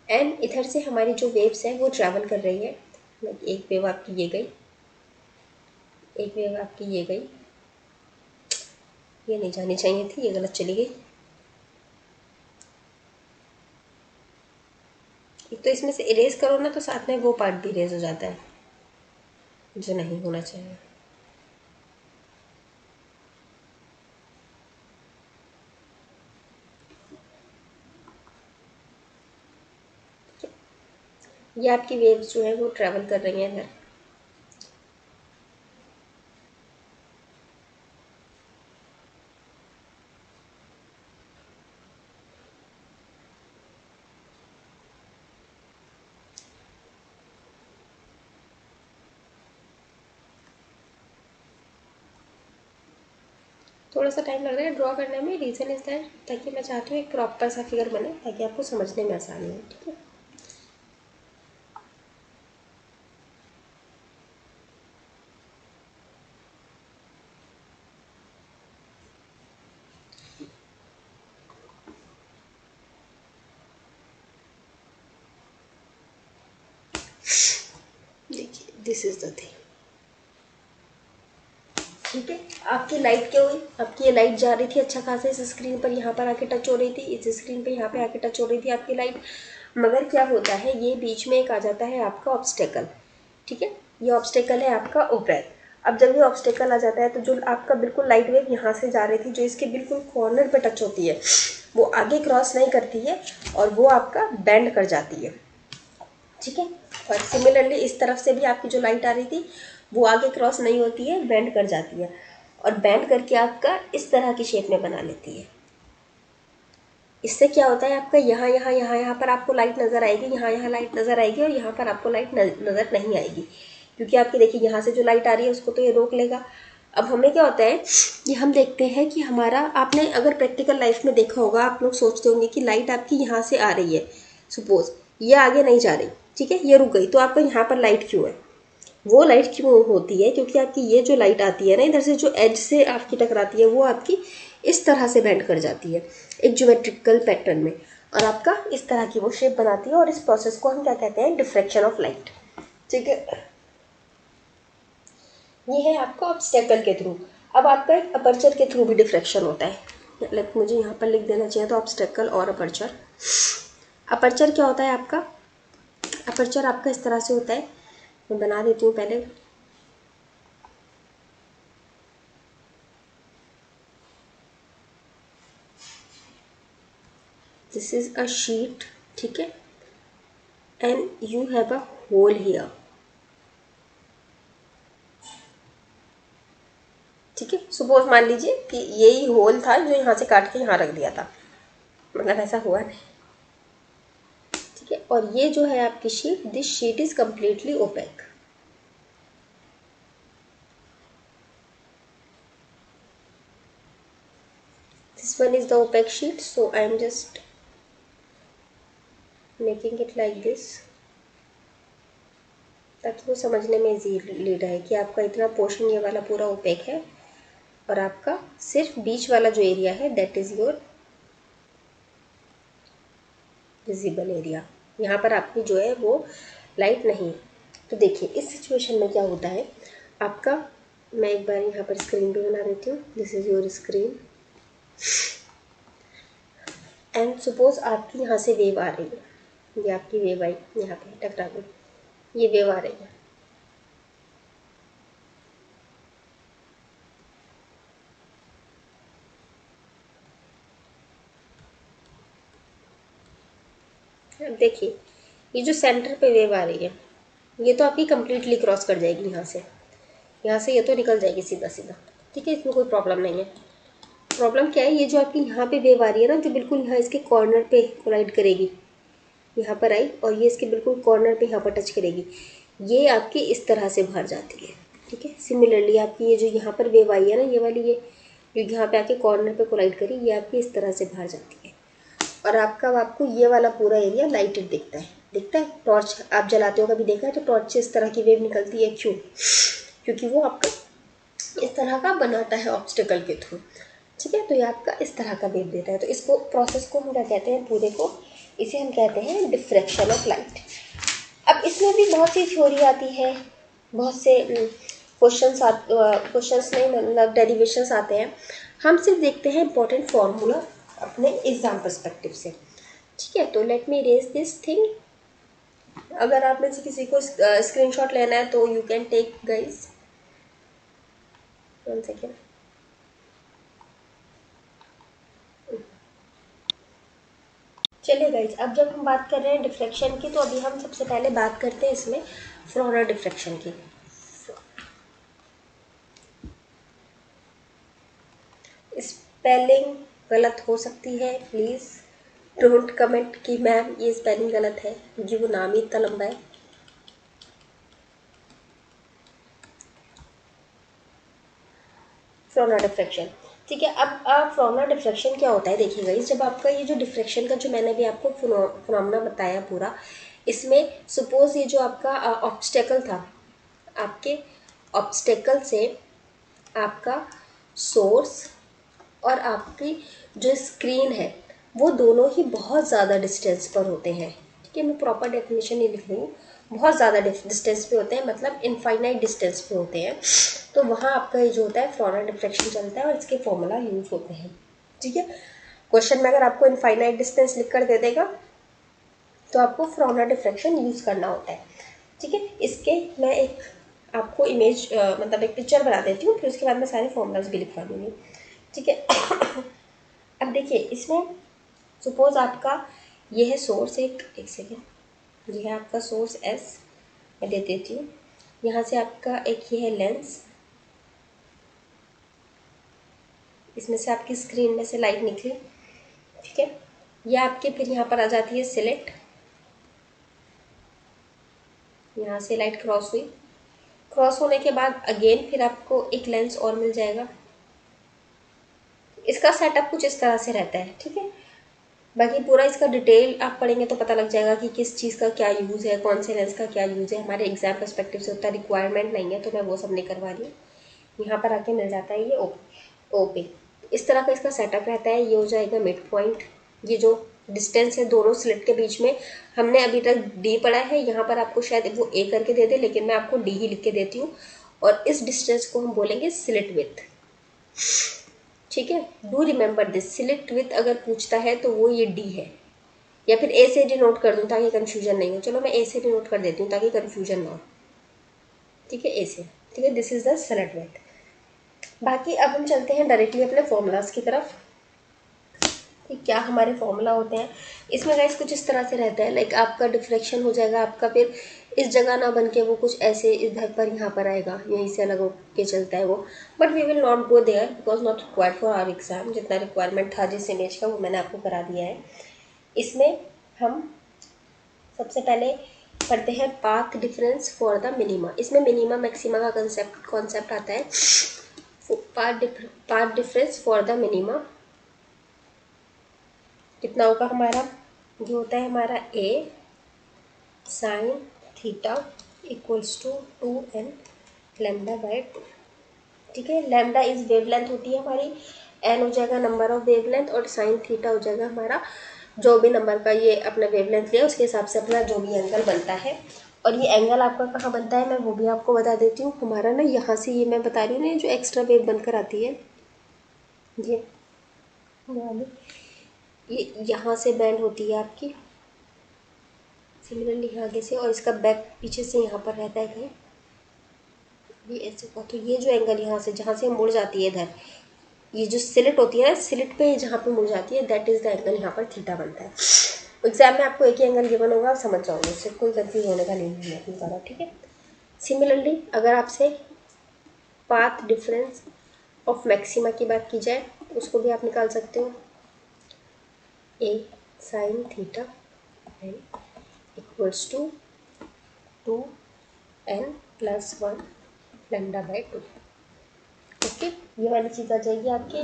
[SPEAKER 1] एंड इधर से हमारी जो वेव्स है वो ट्रैवल कर रही है, एक वेव आपकी ये गई, एक वेव आपकी ये गई, ये नहीं जानी चाहिए थी, ये गलत चली गई। एक तो इसमें से इरेज करो ना तो साथ में वो पार्ट भी इरेज हो जाता है जो नहीं होना चाहिए। ये आपकी वेव्स जो है वो ट्रैवल कर रही हैं इधर, थोड़ा सा टाइम लग रहा है ड्रॉ करने में। रीज़न इज दैट ताकि मैं चाहती हूँ एक प्रॉपर सा फिगर बने ताकि आपको समझने में आसानी हो, ठीक है। देखिए दिस इज द थिंग, ठीक है। आपकी लाइट क्या हुई, आपकी ये लाइट जा रही थी अच्छा खासा इस स्क्रीन पर, यहाँ पर आके टच हो रही थी, इस स्क्रीन पे यहाँ पे आके टच हो रही थी आपकी लाइट, मगर क्या होता है ये बीच में एक आ जाता है आपका ऑब्स्टेकल, ठीक है। ये ऑब्स्टेकल है आपका ओपेक। अब जब ये ऑब्स्टेकल आ जाता है तो जो आपका बिल्कुल लाइट वेव यहाँ से जा रही थी, जो इसके बिल्कुल कॉर्नर पे टच होती है, वो आगे क्रॉस नहीं करती है और वो आपका बेंड कर जाती है, ठीक है। और सिमिलरली इस तरफ से भी आपकी जो लाइट आ रही थी वो आगे क्रॉस नहीं होती है, बेंड कर जाती है और बेंड करके आपका इस तरह की शेप में बना लेती है। इससे क्या होता है आपका यहाँ यहाँ यहाँ यहाँ पर आपको लाइट नज़र आएगी, यहाँ यहाँ लाइट नज़र आएगी और यहाँ पर आपको लाइट नज़र नहीं आएगी, क्योंकि आपकी देखिए यहाँ से जो लाइट आ रही है उसको तो ये रोक लेगा। अब हमें क्या होता है कि हम देखते हैं कि हमारा, आपने अगर प्रैक्टिकल लाइफ में देखा होगा, आप लोग सोचते होंगे कि लाइट आपकी यहाँ से आ रही है, सपोज ये आगे नहीं जा रही, ठीक है, ये रुक गई, तो आपका यहाँ पर लाइट क्यों है, वो लाइट क्यों होती है, क्योंकि आपकी ये जो लाइट आती है ना इधर से, जो एज से आपकी टकराती है, वो आपकी इस तरह से बेंड कर जाती है एक ज्योमेट्रिकल पैटर्न में, और आपका इस तरह की वो शेप बनाती है, और इस प्रोसेस को हम क्या कहते हैं, डिफ्रैक्शन ऑफ लाइट। ठीक है, ये है आपका ऑब्स्टेकल के थ्रू। अब आपका एक अपर्चर के थ्रू भी डिफ्रैक्शन होता है। लाइक मुझे यहाँ पर लिख देना चाहिए तो ऑब्स्टेकल और अपर्चर। अपर्चर क्या होता है आपका, अपर्चर आपका इस तरह से होता है, मैं बना देती हूँ पहले। दिस इज अ शीट, ठीक है, and you have a hole here. ठीक है, सपोज मान लीजिए कि यही होल था जो यहाँ से काट के यहाँ रख दिया था, मतलब ऐसा हुआ नहीं। ठीक है, और ये जो है आपकी sheet, this sheet is completely opaque. This one is the opaque sheet, so I am just making it like this, ताकि वो समझने में इजीली रहे कि आपका इतना पोर्शन ये वाला पूरा ओपेक है, और आपका सिर्फ बीच वाला जो एरिया है that is your visible area. यहाँ पर आपकी जो है वो लाइट नहीं है। तो देखिए इस सिचुएशन में क्या होता है आपका, मैं एक बार यहाँ पर स्क्रीन पे बना देती हूँ। This is your screen, and suppose आपकी यहाँ से वेव आ रही है, ये आपकी वेव आई यहाँ पे टकरा गई, ये वेव आ रही है। अब देखिए ये जो सेंटर पे वेव आ रही है, ये तो आपकी कंप्लीटली क्रॉस कर जाएगी यहाँ से ये तो निकल जाएगी सीधा सीधा। ठीक है, इसमें कोई प्रॉब्लम नहीं है। प्रॉब्लम क्या है, ये जो आपकी यहाँ पे वेव आ रही है ना, जो बिल्कुल यहाँ इसके कॉर्नर पे कोलाइड करेगी, यहाँ पर आई और ये इसके बिल्कुल कॉर्नर पे यहाँ पर टच करेगी, ये आपकी इस तरह से बाहर जाती है। ठीक है, सिमिलरली आपकी ये जो यहाँ पर वेव आई है ना, ये वाली ये जो यहाँ पे आके कॉर्नर पे कोलाइड करी, ये आपकी इस तरह से बाहर जाती है, और आपको ये वाला पूरा एरिया लाइटेड दिखता है। दिखता है, टॉर्च आप जलाते हो कभी देखा है तो टॉर्च से इस तरह की वेव निकलती है, क्यों, क्योंकि वो आपका इस तरह का बनाता है ऑब्स्टेकल के थ्रू। ठीक है, तो ये आपका इस तरह का वेव देता है। तो इसको प्रोसेस को हम क्या कहते हैं, पूरे को इसे हम कहते हैं डिफ्रैक्शन ऑफ लाइट। अब इसमें भी बहुत सी थ्योरी आती है, बहुत से क्वेश्चंस नहीं मतलब डेरिवेशंस आते हैं। हम सिर्फ देखते हैं इंपॉर्टेंट फॉर्मूला अपने एग्जाम पर्सपेक्टिव से। ठीक है, तो let me raise this thing. अगर आप में से किसी को स्क्रीनशॉट लेना है तो you can take guys, one second. चलिए गाइज, अब जब हम बात कर रहे हैं डिफ्रैक्शन की, तो अभी हम सबसे पहले बात करते हैं इसमें फ्रोनर डिफ्रैक्शन की। स्पेलिंग गलत हो सकती है, प्लीज़ डोंट कमेंट कि मैम ये स्पेलिंग गलत है, क्योंकि वो नाम ही इतना लंबा है। फ्रोनर डिफ्रैक्शन, ठीक है। अब फ्रोनर डिफ्रैक्शन क्या होता है, देखिए गाइस, जब आपका ये जो डिफ्रैक्शन का जो मैंने भी आपको फिनोमेना बताया पूरा, इसमें सपोज ये जो आपका ऑब्स्टेकल था, आपके ऑब्स्टेकल से आपका सोर्स और आपकी जो स्क्रीन है वो दोनों ही बहुत ज़्यादा डिस्टेंस पर होते हैं। ठीक है, मैं प्रॉपर डेफिनेशन नहीं लिख रही हूँ, बहुत ज़्यादा डिस्टेंस पे होते हैं, मतलब इनफाइनाइट डिस्टेंस पे होते हैं। तो वहाँ आपका ये जो होता है फ्रोनर डिफ्रैक्शन चलता है और इसके फॉर्मूला यूज होते हैं। ठीक है, क्वेश्चन में अगर आपको इनफाइनाइट डिस्टेंस लिख कर दे देगा तो आपको फ्रोनर डिफ्रैक्शन यूज़ करना होता है। ठीक है, इसके मैं एक आपको इमेज मतलब एक पिक्चर बना देती हूँ, फिर उसके बाद मैं सारे फॉर्मूलाज भी लिखवा दूँगी। ठीक है, अब देखिए इसमें सपोज आपका ये है सोर्स, एक सेकेंड, ये है आपका सोर्स एस, मैं दे देती हूँ। यहाँ से आपका एक ये है लेंस, इसमें से आपकी स्क्रीन में से लाइट निकली। ठीक है, ये आपके फिर यहाँ पर आ जाती है सिलेक्ट, यहाँ से लाइट क्रॉस हुई, क्रॉस होने के बाद अगेन फिर आपको एक लेंस और मिल जाएगा। इसका सेटअप कुछ इस तरह से रहता है। ठीक है, बाकी पूरा इसका डिटेल आप पढ़ेंगे तो पता लग जाएगा कि किस चीज़ का क्या यूज़ है, कौन से लेंस का क्या यूज़ है। हमारे एग्जाम पर्सपेक्टिव से उतना रिक्वायरमेंट नहीं है, तो मैं वो सब नहीं करवा रही हूँ। यहाँ पर आके मिल जाता है ये ओपे। इस तरह का इसका सेटअप रहता है। ये हो जाएगा मिड पॉइंट। ये जो डिस्टेंस है दोनों स्लिट के बीच में, हमने अभी तक डी पढ़ा है, यहाँ पर आपको शायद वो ए करके दे दे, लेकिन मैं आपको डी ही लिख के देती हूँ। और इस डिस्टेंस को हम बोलेंगे स्लिट विथ। ठीक है, do remember this, slit with अगर पूछता है तो वो ये डी है। या फिर ए से डिनोट कर दूँ ताकि कन्फ्यूजन नहीं हो। चलो मैं ए से डिनोट कर देती हूँ ताकि कन्फ्यूजन ना हो। ठीक है, ए से। ठीक है, this is the slit with. बाकी अब हम चलते हैं डायरेक्टली अपने फॉर्मूलाज की तरफ कि क्या हमारे फॉर्मूला होते हैं। इसमें गाइस कुछ इस तरह से रहता है, लाइक आपका डिफ्रेक्शन हो जाएगा आपका, फिर इस जगह ना बन के वो कुछ ऐसे इधर पर यहाँ पर आएगा, यहीं से अलग होके चलता है वो। But we will not go there because not required for our exam. जितना रिक्वायरमेंट था जिस इमेज का वो मैंने आपको करा दिया है। इसमें हम सबसे पहले पढ़ते हैं path difference for the minima. इसमें मिनिमा मैक्सिमा का कॉन्सेप्ट आता है। Path difference for the minima कितना होगा हमारा, ये होता है हमारा a sine theta equals to 2n lambda by 2। ठीक है, लैम्डा इज वेवलेंथ होती है हमारी, एन हो जाएगा नंबर ऑफ वेवलेंथ, और साइन थीटा हो जाएगा हमारा जो भी नंबर का ये अपना वेवलेंथ लिया उसके हिसाब से अपना जो भी एंगल बनता है। और ये एंगल आपका कहाँ बनता है मैं वो भी आपको बता देती हूँ। हमारा ना यहाँ से, ये मैं बता रही हूँ ना, जो एक्स्ट्रा वेव बनकर आती है ये वाली, ये यहाँ से बैंड होती है आपकी सिमिलरली आगे से, और इसका बैक पीछे से यहाँ पर रहता है कहीं, ये ऐसे का। तो ये जो एंगल यहाँ से जहाँ से मुड़ जाती है इधर, ये जो स्लिट होती है ना, स्लिट पे जहाँ पे मुड़ जाती है, दैट इज द एंगल यहाँ पर थीटा बनता है। एग्जाम में आपको एक ही एंगल गिवन होगा, आप समझ जाओगे, इससे कोई कंफ्यूज होने का नहीं है अपनी तरह। ठीक है, सिमिलरली अगर आपसे पाथ डिफरेंस ऑफ मैक्सिमा की बात की जाए तो उसको भी आप निकाल सकते हो। A sine theta n equals to 2n + 1 lambda by 2। Okay, ये वाली चीज़ आ जाएगी आपकी।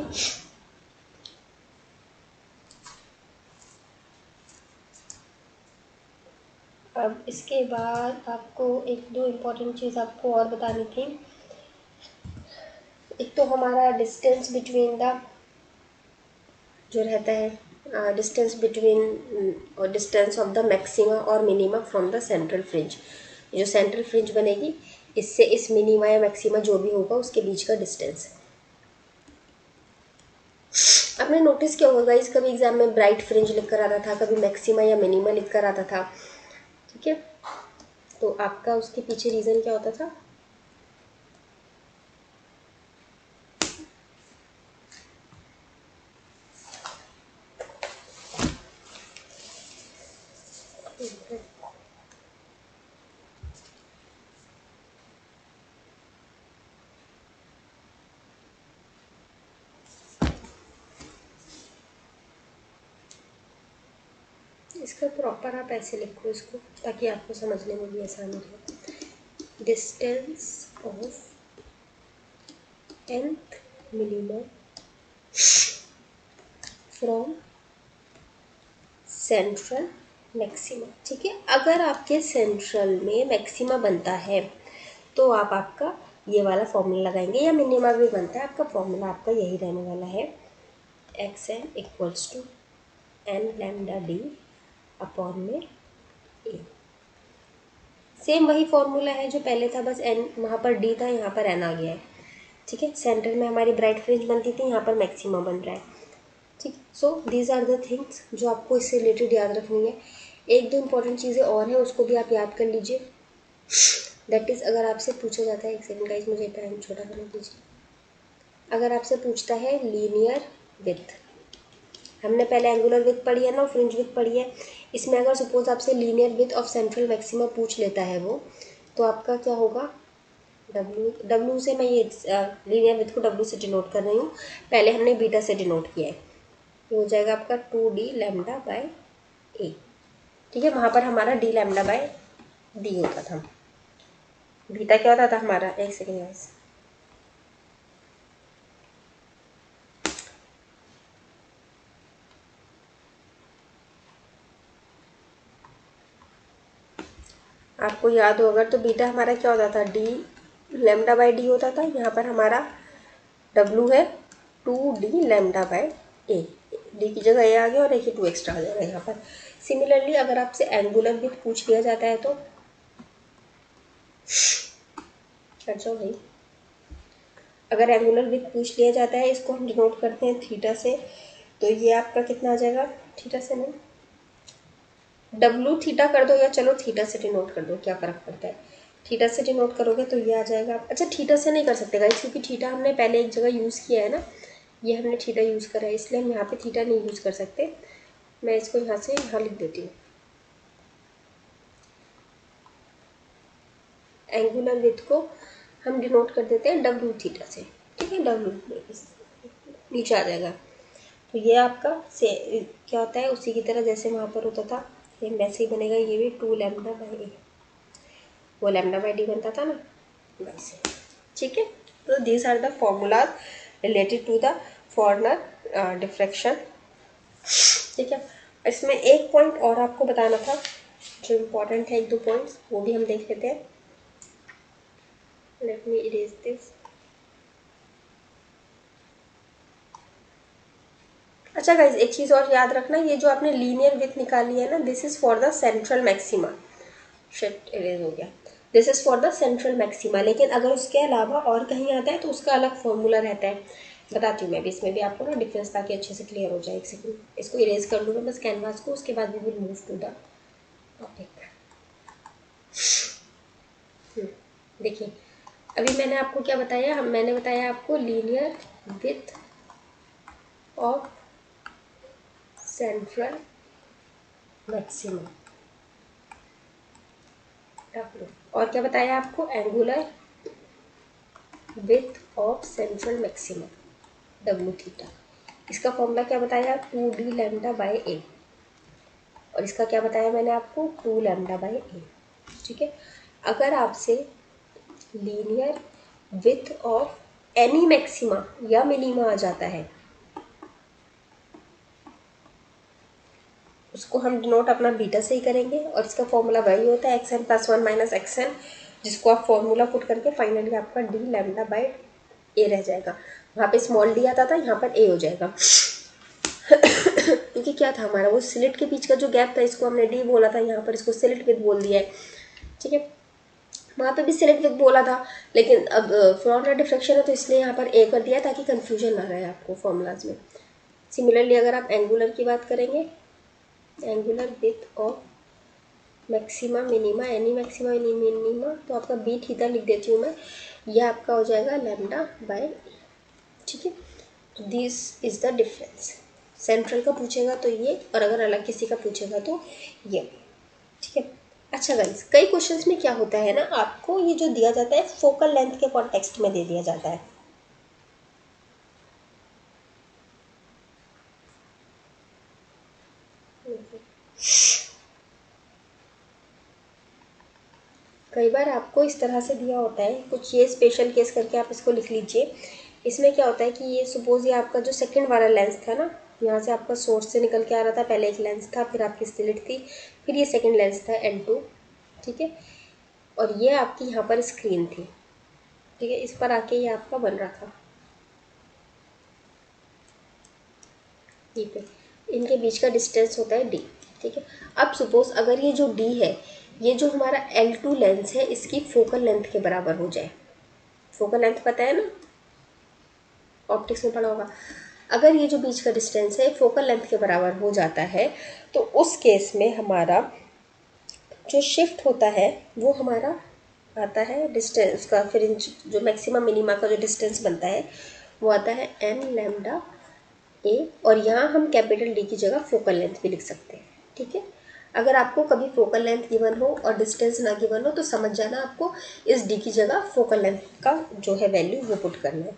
[SPEAKER 1] अब इसके बाद आपको एक दो इम्पॉर्टेंट चीज़ आपको और बतानी थी। एक तो हमारा डिस्टेंस बिटवीन द जो रहता है, डिस्टेंस बिटवीन और डिस्टेंस ऑफ द मैक्सिमा और minima from the central fringe. जो सेंट्रल फ्रिंज बनेगी इससे इस मिनिमा या मैक्सिमा जो भी होगा उसके बीच का डिस्टेंस। आपने नोटिस किया होगा इस कभी एग्जाम में ब्राइट फ्रिंज लिख कर आता था, कभी मैक्सिमा या मिनिमा लिख कर आता था। ठीक है, तो आपका उसके पीछे रीज़न क्या होता था? इसका प्रॉपर आप ऐसे लिखो इसको ताकि आपको समझने में भी आसानी हो। Distance of nth minima from central maxima. ठीक है, अगर आपके सेंट्रल में मैक्सिमा बनता है तो आप आपका ये वाला फॉर्मूला लगाएंगे, या मिनिमा भी बनता है, आपका फॉर्मूला आपका यही रहने वाला है, xn equals to n lambda d upon में ए। सेम वही फॉर्मूला है जो पहले था, बस n वहाँ पर d था, यहाँ पर n आ गया है। ठीक है, सेंटर में हमारी ब्राइट फ्रिंज बनती थी, यहाँ पर मैक्सिमा बन रहा है। ठीक, so these are the things जो आपको इससे रिलेटेड याद रखनी है। एक दो इम्पॉर्टेंट चीज़ें और हैं उसको भी आप याद कर लीजिए। दैट इज़, अगर आपसे पूछा जाता है, एक सेकंड गाइस मुझे टाइम छोटा करने दीजिए। अगर आपसे पूछता है लीनियर विथ, हमने पहले एंगुलर विथ पढ़ी है ना, फ्रिंज विथ पढ़ी है। इसमें अगर सपोज आपसे linear width of central maxima पूछ लेता है वो, तो आपका क्या होगा, डब्ल्यू से मैं ये लीनियर विथ को डब्ल्यू से डिनोट कर रही हूँ, पहले हमने बीटा से डिनोट किया है। ये हो जाएगा आपका 2d लैम्डा बाय ए। ठीक है, वहाँ पर हमारा d लैम्डा बाय डी होता था। बीटा क्या होता था हमारा, एक सेकेंड गाइस, आपको याद होगा तो बीटा हमारा क्या होता था, d लैम्डा बाय डी होता था। यहाँ पर हमारा w है 2d lambda by A. D की जगह ए आ गया और एक ही 2 एक्स्ट्रा आ जाएगा यहाँ पर। सिमिलरली अगर आपसे एंगुलर विड्थ पूछ लिया जाता है तो हट जाओ भाई, अगर एंगुलर विड्थ पूछ लिया जाता है, इसको हम डिनोट करते हैं थीटा से, तो ये आपका कितना आ जाएगा, थीटा से नहीं डब्लू थीटा कर दो या चलो थीटा से डिनोट कर दो, क्या फ़र्क पड़ता है। थीटा से डिनोट करोगे तो ये आ जाएगा। अच्छा थीटा से नहीं कर सकते गाइस, क्योंकि थीटा हमने पहले एक जगह यूज़ किया है ना, ये हमने थीटा यूज़ करा है, इसलिए हम यहाँ पे थीटा नहीं यूज़ कर सकते। मैं इसको यहाँ से यहाँ लिख देती हूँ, एंगुलर विड्थ को हम डिनोट कर देते हैं डब्लू थीटा से, ठीक है, डब्लू नीचे आ जाएगा। तो ये आपका से क्या होता है, उसी की तरह जैसे वहाँ पर होता था सेम वैसे ही बनेगा। ये भी 2 लैम्डा बाई ए, वो लैम्डा बाई डी बनता था ना वैसे, ठीक है। तो these are the formulas related to the Fraunhofer diffraction, ठीक है। इसमें एक पॉइंट और आपको बताना था जो इम्पोर्टेंट है, एक दो पॉइंट्स वो भी हम देख लेते हैं। Let me erase this. अच्छा गाइज एक चीज़ और याद रखना, ये जो आपने लीनियर विथ निकाली है ना, this is for the central maxima. Shit erase हो गया। This is for the central maxima, लेकिन अगर उसके अलावा और कहीं आता है तो उसका अलग फॉर्मूला रहता है। बताती हूँ मैं भी, इसमें भी आपको ना डिफरेंस ताकि अच्छे से क्लियर हो जाए। एक सेकंड, इसको इरेज कर लूँगा बस कैनवास को, उसके बाद we will move to the topic. देखिए अभी मैंने आपको क्या बताया, मैंने बताया आपको linear width of central maximum, और क्या बताया आपको, angular width of central maximum W theta. इसका फॉर्मूला क्या बताया, 2d लैम्डा बाय ए, और इसका क्या बताया मैंने आपको, 2 लैम्डा बाय ए, ठीक है। अगर आपसे linear width of any maxima या मिनिमा आ जाता है, उसको हम डिनोट अपना बीटा से ही करेंगे, और इसका फॉर्मूला वही होता है xn + 1 - xn, जिसको आप फॉर्मूला पुट करके फाइनली आपका d लैम्डा बाय ए रह जाएगा। वहाँ पे स्मॉल डी आता था, यहाँ पर ए हो जाएगा क्योंकि क्या था हमारा वो स्लिट के बीच का जो गैप था, इसको हमने डी बोला था, यहाँ पर इसको स्लिट विथ बोल दिया है, ठीक है। वहाँ पे भी स्लिट विथ बोला था, लेकिन अब फॉर्मूला डिफ्रैक्शन है तो इसलिए यहाँ पर ए कर दिया ताकि कन्फ्यूजन ना रहे आपको फॉर्मूलाज में। सिमिलरली अगर आप एंगुलर की बात करेंगे, angular width of maxima minima, any maxima any minima, तो आपका बी थीटा लिख देती हूँ मैं, यह आपका हो जाएगा लैम्डा बाय, ठीक है। तो this is the difference. Central का पूछेगा तो ये, और अगर अलग किसी का पूछेगा तो ये, ठीक है। अच्छा गाइस कई क्वेश्चंस में क्या होता है ना, आपको ये जो दिया जाता है फोकल लेंथ के कॉन्टेक्स्ट में दे दिया जाता है। कई बार आपको इस तरह से दिया होता है कुछ, ये स्पेशल केस करके आप इसको लिख लीजिए। इसमें क्या होता है कि ये सपोज ये आपका जो सेकंड वाला लेंस था ना, यहाँ से आपका सोर्स से निकल के आ रहा था, पहले एक लेंस था, फिर आपकी स्लिट थी, फिर ये सेकंड लेंस था N2, ठीक है, और ये आपकी यहाँ पर स्क्रीन थी, ठीक है, इस पर आके ये आपका बन रहा था, ठीक है। इनके बीच का डिस्टेंस होता है D, ठीक है। अब सपोज अगर ये जो D है, ये जो हमारा L2 लेंस है, इसकी फोकल लेंथ के बराबर हो जाए, फोकल लेंथ पता है ना, ऑप्टिक्स में पढ़ा होगा। अगर ये जो बीच का डिस्टेंस है फोकल लेंथ के बराबर हो जाता है, तो उस केस में हमारा जो शिफ्ट होता है वो हमारा आता है डिस्टेंस का, फिर जो मैक्सिमम मिनिमा का जो डिस्टेंस बनता है वो आता है n लैम्डा ए, और यहाँ हम कैपिटल D की जगह फोकल लेंथ भी लिख सकते हैं, ठीक है। अगर आपको कभी फोकल लेंथ गिवन हो और डिस्टेंस ना गिवन हो तो समझ जाना आपको इस D की जगह फोकल लेंथ का जो है वैल्यू वो पुट करना है,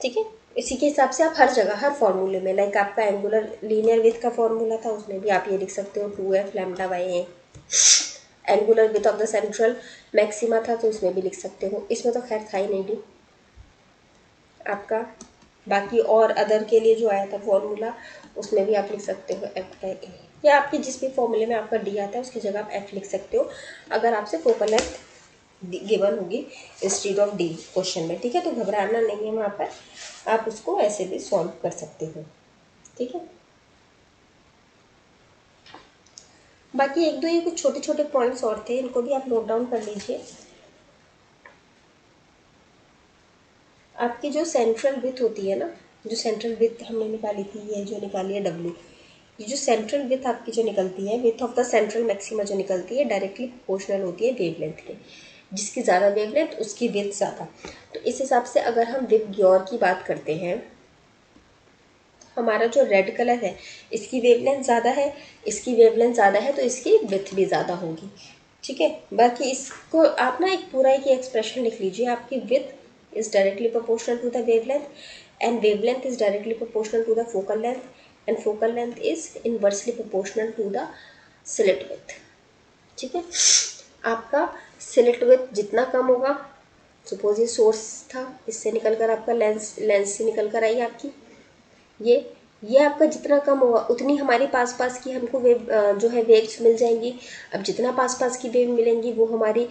[SPEAKER 1] ठीक है। इसी के हिसाब से आप हर जगह हर फॉर्मूले में, लाइक आपका एंगुलर लीनियर विथ का फॉर्मूला था, उसमें भी आप ये लिख सकते हो 2f lambda by A. Angular width of the central maxima था तो उसमें भी लिख सकते हो, इसमें तो खैर था ही नहीं डी आपका। बाकी और अदर के लिए जो आया था फॉर्मूला, उसमें भी आप लिख सकते हो एफ बाई ए, या आपके जिस भी फॉर्मूले में आपका डी आता है उसकी जगह आप एफ लिख सकते हो, अगर आपसे फोकल लेंथ गिवन होगी इंस्टेड ऑफ डी क्वेश्चन में, ठीक है। तो घबराना नहीं है वहाँ पर, आप उसको ऐसे भी सॉल्व कर सकते हो, ठीक है। बाकी एक दो ये कुछ छोटे छोटे पॉइंट्स और थे, इनको भी आप नोट डाउन कर लीजिए। आपकी जो सेंट्रल विथ होती है ना, जो सेंट्रल विथ हमने निकाली थी, ये जो निकाली है डब्ल्यू, ये जो सेंट्रल विथ आपकी जो निकलती है, width of the central maxima जो निकलती है, डायरेक्टली प्रोपोर्शनल होती है वेवलेंथ के। जिसकी ज़्यादा वेवलेंथ उसकी विथ ज़्यादा। तो इस हिसाब से अगर हम विथ ग्योर की बात करते हैं, हमारा जो रेड कलर है इसकी वेवलेंथ ज़्यादा है, इसकी वेवलेंथ ज़्यादा है, तो इसकी विथ भी ज़्यादा होगी, ठीक है। बाकी इसको आप ना एक पूरा एक एक्सप्रेशन लिख लीजिए, आपकी width is directly proportional to the wavelength, and wavelength is directly proportional to the focal length, and focal length is inversely proportional to the slit width, ठीक है। आपका स्लिट विथ जितना कम होगा, सपोज ये सोर्स था, इससे निकल कर आपका लेंस से निकल कर आई आपकी ये आपका जितना कम होगा उतनी हमारे पास पास की हमको वेव जो है वेव्स मिल जाएंगी। अब जितना पास पास की वेव मिलेंगी वो हमारी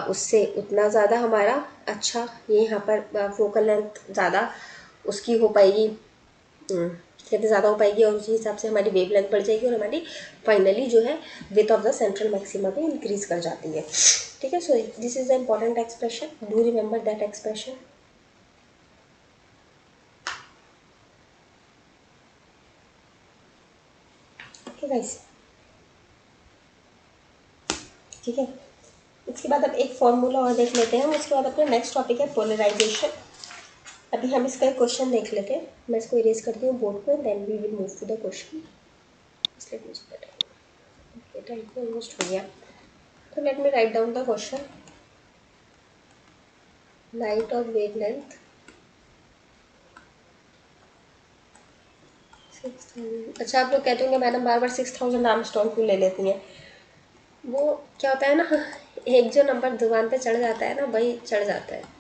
[SPEAKER 1] उससे उतना ज़्यादा हमारा अच्छा, ये यहाँ पर फोकल लेंथ ज़्यादा उसकी हो पाएगी, कहते ज़्यादा हो पाएगी, और उसी हिसाब से हमारी वेव लेंथ बढ़ जाएगी, और हमारी फाइनली जो है width of the central maxima भी इंक्रीज कर जाती है, ठीक है। सो this is the important expression, do remember that expression. Okay guys, ठीक है। इसके बाद अब एक फॉर्मूला और देख लेते हैं, उसके बाद अपना नेक्स्ट टॉपिक है पोलराइजेशन। अभी हम इसका एक क्वेश्चन देख लेते हैं, मैं इसको इरेज करती हूँ बोर्ड पे, then we will move to the question. Time तो ऑलमोस्ट हो गया, तो let me write down the question. Light of wavelength 6000। अच्छा, आप लोग कहते होंगे मैडम बार बार 6000 आर्मस्ट्रॉन्ग क्यों ले लेती हैं। वो क्या होता है ना, एक जो नंबर दुकान पे चढ़ जाता है ना, वही चढ़ जाता है।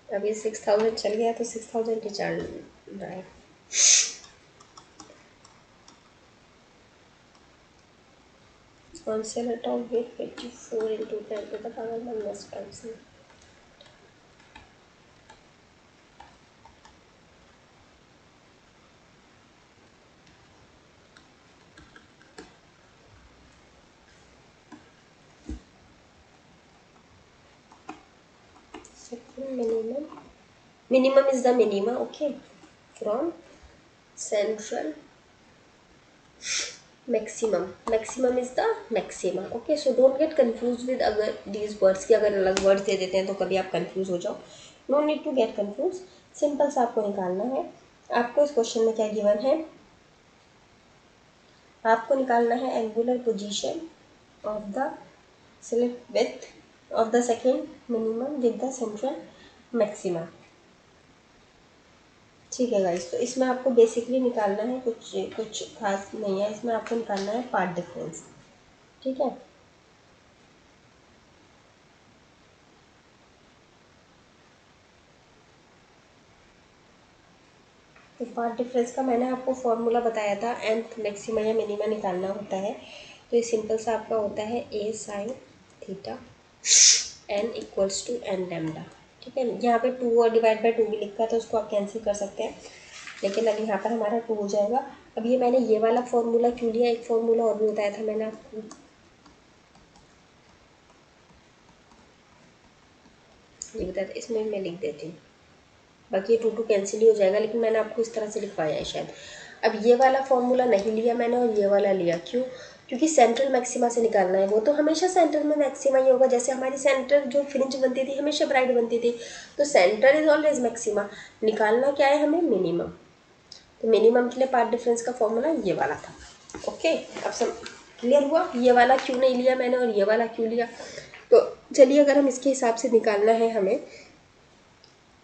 [SPEAKER 1] अभी 6000 चल गया तो 6000 ही चढ़ रहा है। Onset of weight 54 into 10 to the power -5. Second minimum is the minima, okay, from central maximum is the maxima, okay. So don't get confused with अगर these words की अगर अलग words दे देते हैं तो कभी आप confuse हो जाओ, no need to get confused, simple सा आपको निकालना है। आपको इस क्वेश्चन में क्या गिवन है, आपको निकालना है angular position of the slit width of the second minimum with the central maxima, ठीक है गाइस। तो इसमें आपको बेसिकली निकालना है, कुछ खास नहीं है, इसमें आपको निकालना है पार्ट डिफरेंस, ठीक है। तो पार्ट डिफरेंस का मैंने आपको फॉर्मूला बताया था, nth मैक्सिमा या मिनिमा निकालना होता है, तो ये सिंपल सा आपका होता है a sin theta n equals to n lambda, ठीक है। यहाँ पे 2 और डिवाइड बाय 2 भी लिखा था, उसको आप कैंसिल कर सकते हैं, लेकिन अब यहाँ पर हमारा 2 हो जाएगा। अब ये मैंने ये वाला फॉर्मूला क्यों लिया, एक फॉर्मूला और भी बताया था मैंने आपको, ये बताया था, इसमें मैं लिख देती हूँ, बाकी ये 2 कैंसिल ही हो जाएगा, लेकिन मैंने आपको इस तरह से लिखवाया है शायद। अब ये वाला फॉर्मूला नहीं लिया मैंने और ये वाला लिया, क्यों, क्योंकि सेंट्रल मैक्सिमा से निकालना है, वो तो हमेशा सेंटर में मैक्सिमा ही होगा। जैसे हमारी सेंटर जो फ्रिंज बनती थी हमेशा ब्राइट बनती थी, तो सेंटर इज ऑलवेज मैक्सिमा, निकालना क्या है हमें, मिनिमम। तो मिनिमम के लिए पार्ट डिफरेंस का फॉर्मूला ये वाला था, ओके। अब सब क्लियर हुआ, ये वाला क्यों नहीं लिया मैंने और ये वाला क्यों लिया। तो चलिए, अगर हम इसके हिसाब से निकालना है हमें,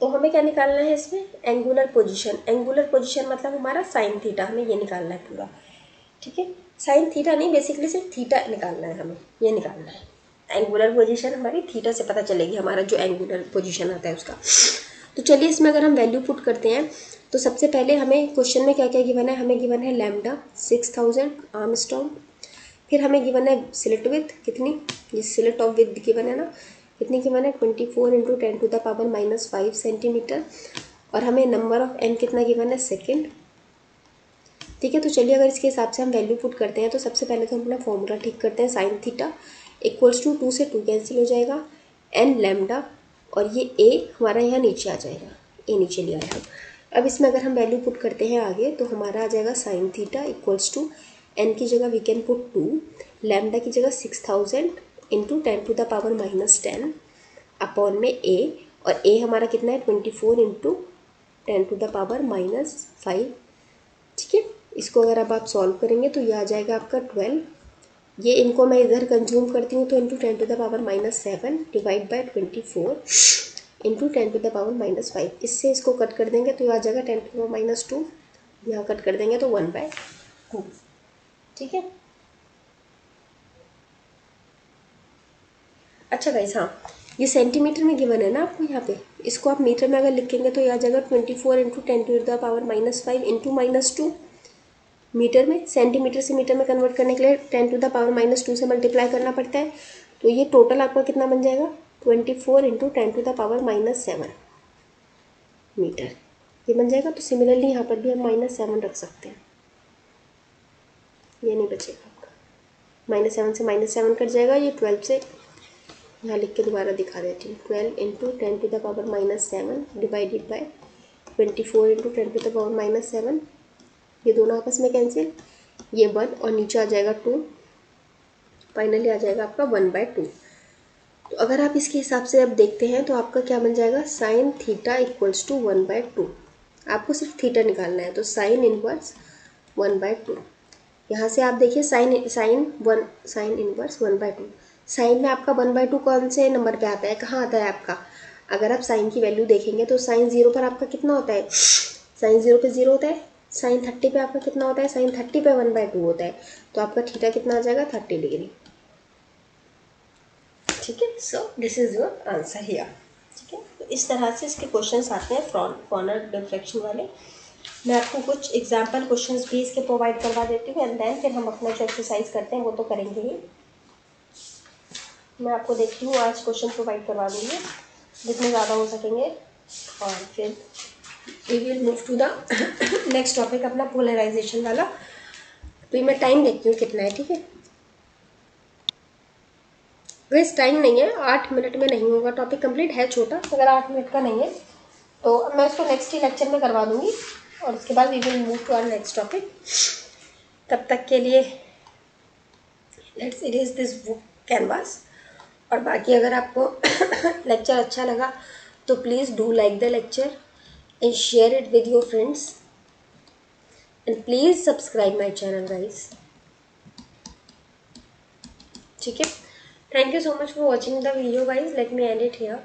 [SPEAKER 1] तो हमें क्या निकालना है इसमें, एंगुलर पोजीशन। एंगुलर पोजीशन मतलब हमारा साइन थीटा, हमें ये निकालना है पूरा, ठीक है। साइन थीटा नहीं, बेसिकली सिर्फ थीटा निकालना है, हमें ये निकालना है। एंगुलर पोजीशन हमारी थीटा से पता चलेगी, हमारा जो एंगुलर पोजीशन आता है उसका। तो चलिए, इसमें अगर हम वैल्यू पुट करते हैं, तो सबसे पहले हमें क्वेश्चन में क्या क्या गिवन है, हमें गिवन है लैम्डा 6000 आर्मस्ट्रॉन्ग, फिर हमें गिवन है स्लिट विथ कितनी, ये स्लिट ऑफ विथ गिवन है ना, कितनी गिवन है 24 इंटू 10⁻⁻5 सेंटीमीटर, और हमें नंबर ऑफ n कितना गिवन है सेकेंड। ठीक है, तो चलिए अगर इसके हिसाब से हम वैल्यू पुट करते हैं तो सबसे पहले तो हम अपना फॉर्मूला ठीक करते हैं। साइन थीटा इक्वल्स टू 2 से 2 कैंसिल हो जाएगा, n लैम्डा, और ये a हमारा यहाँ नीचे आ जाएगा, a नीचे लिया है हम। अब इसमें अगर हम वैल्यू पुट करते हैं आगे तो हमारा आ जाएगा sine theta equals to n की जगह वी कैन पुट 2, लैम्डा की जगह 6000 इंटू 10⁻⁻10 अपॉन में a, और a हमारा कितना है 24 इंटू 10⁻⁻5। ठीक है, इसको अगर अब आप सॉल्व करेंगे तो ये आ जाएगा आपका 12। ये इनको मैं इधर कंज्यूम करती हूँ तो इंटू 10⁻⁻7 डिवाइड बाय 24 इंटू 10⁻⁻5। इससे इसको कट कर देंगे तो ये आ जाएगा 10⁻⁻2, यहाँ कट कर देंगे तो 1/2। ठीक है, अच्छा गाइस, हाँ ये सेंटीमीटर में गिवन है ना आपको यहाँ पे, इसको आप मीटर में अगर लिखेंगे तो ये आ जाएगा 24 इंटू 10⁻⁻5 इंटू -2। मीटर में, सेंटीमीटर से मीटर में कन्वर्ट करने के लिए 10⁻⁻2 से मल्टीप्लाई करना पड़ता है। तो ये टोटल आपका कितना बन जाएगा 24 इंटू 10⁻⁻7 मीटर, ये बन जाएगा। तो सिमिलरली यहाँ पर भी हम -7 रख सकते हैं, ये नहीं बचेगा आपका, -7 से -7 कट जाएगा। ये 12 से यहाँ लिख के दोबारा दिखा देती हूँ, 12 इंटू 10⁻⁻7 डिवाइडेड बाय 24 इंटू 10⁻⁻7, ये दोनों आपस में कैंसिल, ये 1 और नीचे आ जाएगा 2, फाइनली आ जाएगा आपका 1/2। तो अगर आप इसके हिसाब से अब देखते हैं तो आपका क्या बन जाएगा साइन थीटा इक्वल्स टू 1/2। आपको सिर्फ थीटा निकालना है, तो साइन इनवर्स 1/2। यहाँ से आप देखिए साइन इनवर्स 1/2। साइन में आपका 1/2 कौन से नंबर पे आता है, कहाँ आता है आपका, अगर आप साइन की वैल्यू देखेंगे तो साइन 0 पर आपका कितना होता है, साइन 0 पे 0 होता है। साइन 30 पे आपका कितना होता है, साइन 30 पे 1/2 होता है। तो आपका थीटा कितना आ जाएगा 30 डिग्री। ठीक है, सो this is your answer here. ठीक है, तो इस तरह से इसके क्वेश्चंस आते हैं कॉर्नर डिफ्लेक्शन वाले। मैं आपको कुछ एग्जाम्पल क्वेश्चंस भी इसके प्रोवाइड करवा देती हूँ, एंड देन फिर हम अपना जो एक्सरसाइज करते हैं वो तो करेंगे ही। मैं आपको देखती हूँ आज क्वेश्चन प्रोवाइड करवा दूँगी जितने ज़्यादा हो सकेंगे, और फिर we will move to the next topic अपना पोलराइजेशन वाला। तो मैं टाइम देखती हूँ कितना है। ठीक है, वैसे टाइम नहीं है, 8 मिनट में नहीं होगा, टॉपिक कंप्लीट है छोटा, अगर 8 मिनट का नहीं है तो मैं उसको नेक्स्ट ही लेक्चर में करवा दूँगी, और उसके बाद we will move to our next topic. तब तक के लिए let's erase this book canvas. और बाकी अगर आपको लेक्चर अच्छा लगा तो please do like the lecture and share it with your friends, एंड please subscribe my channel guys. ठीक है, thank you so much for watching the video guys, let me end it here.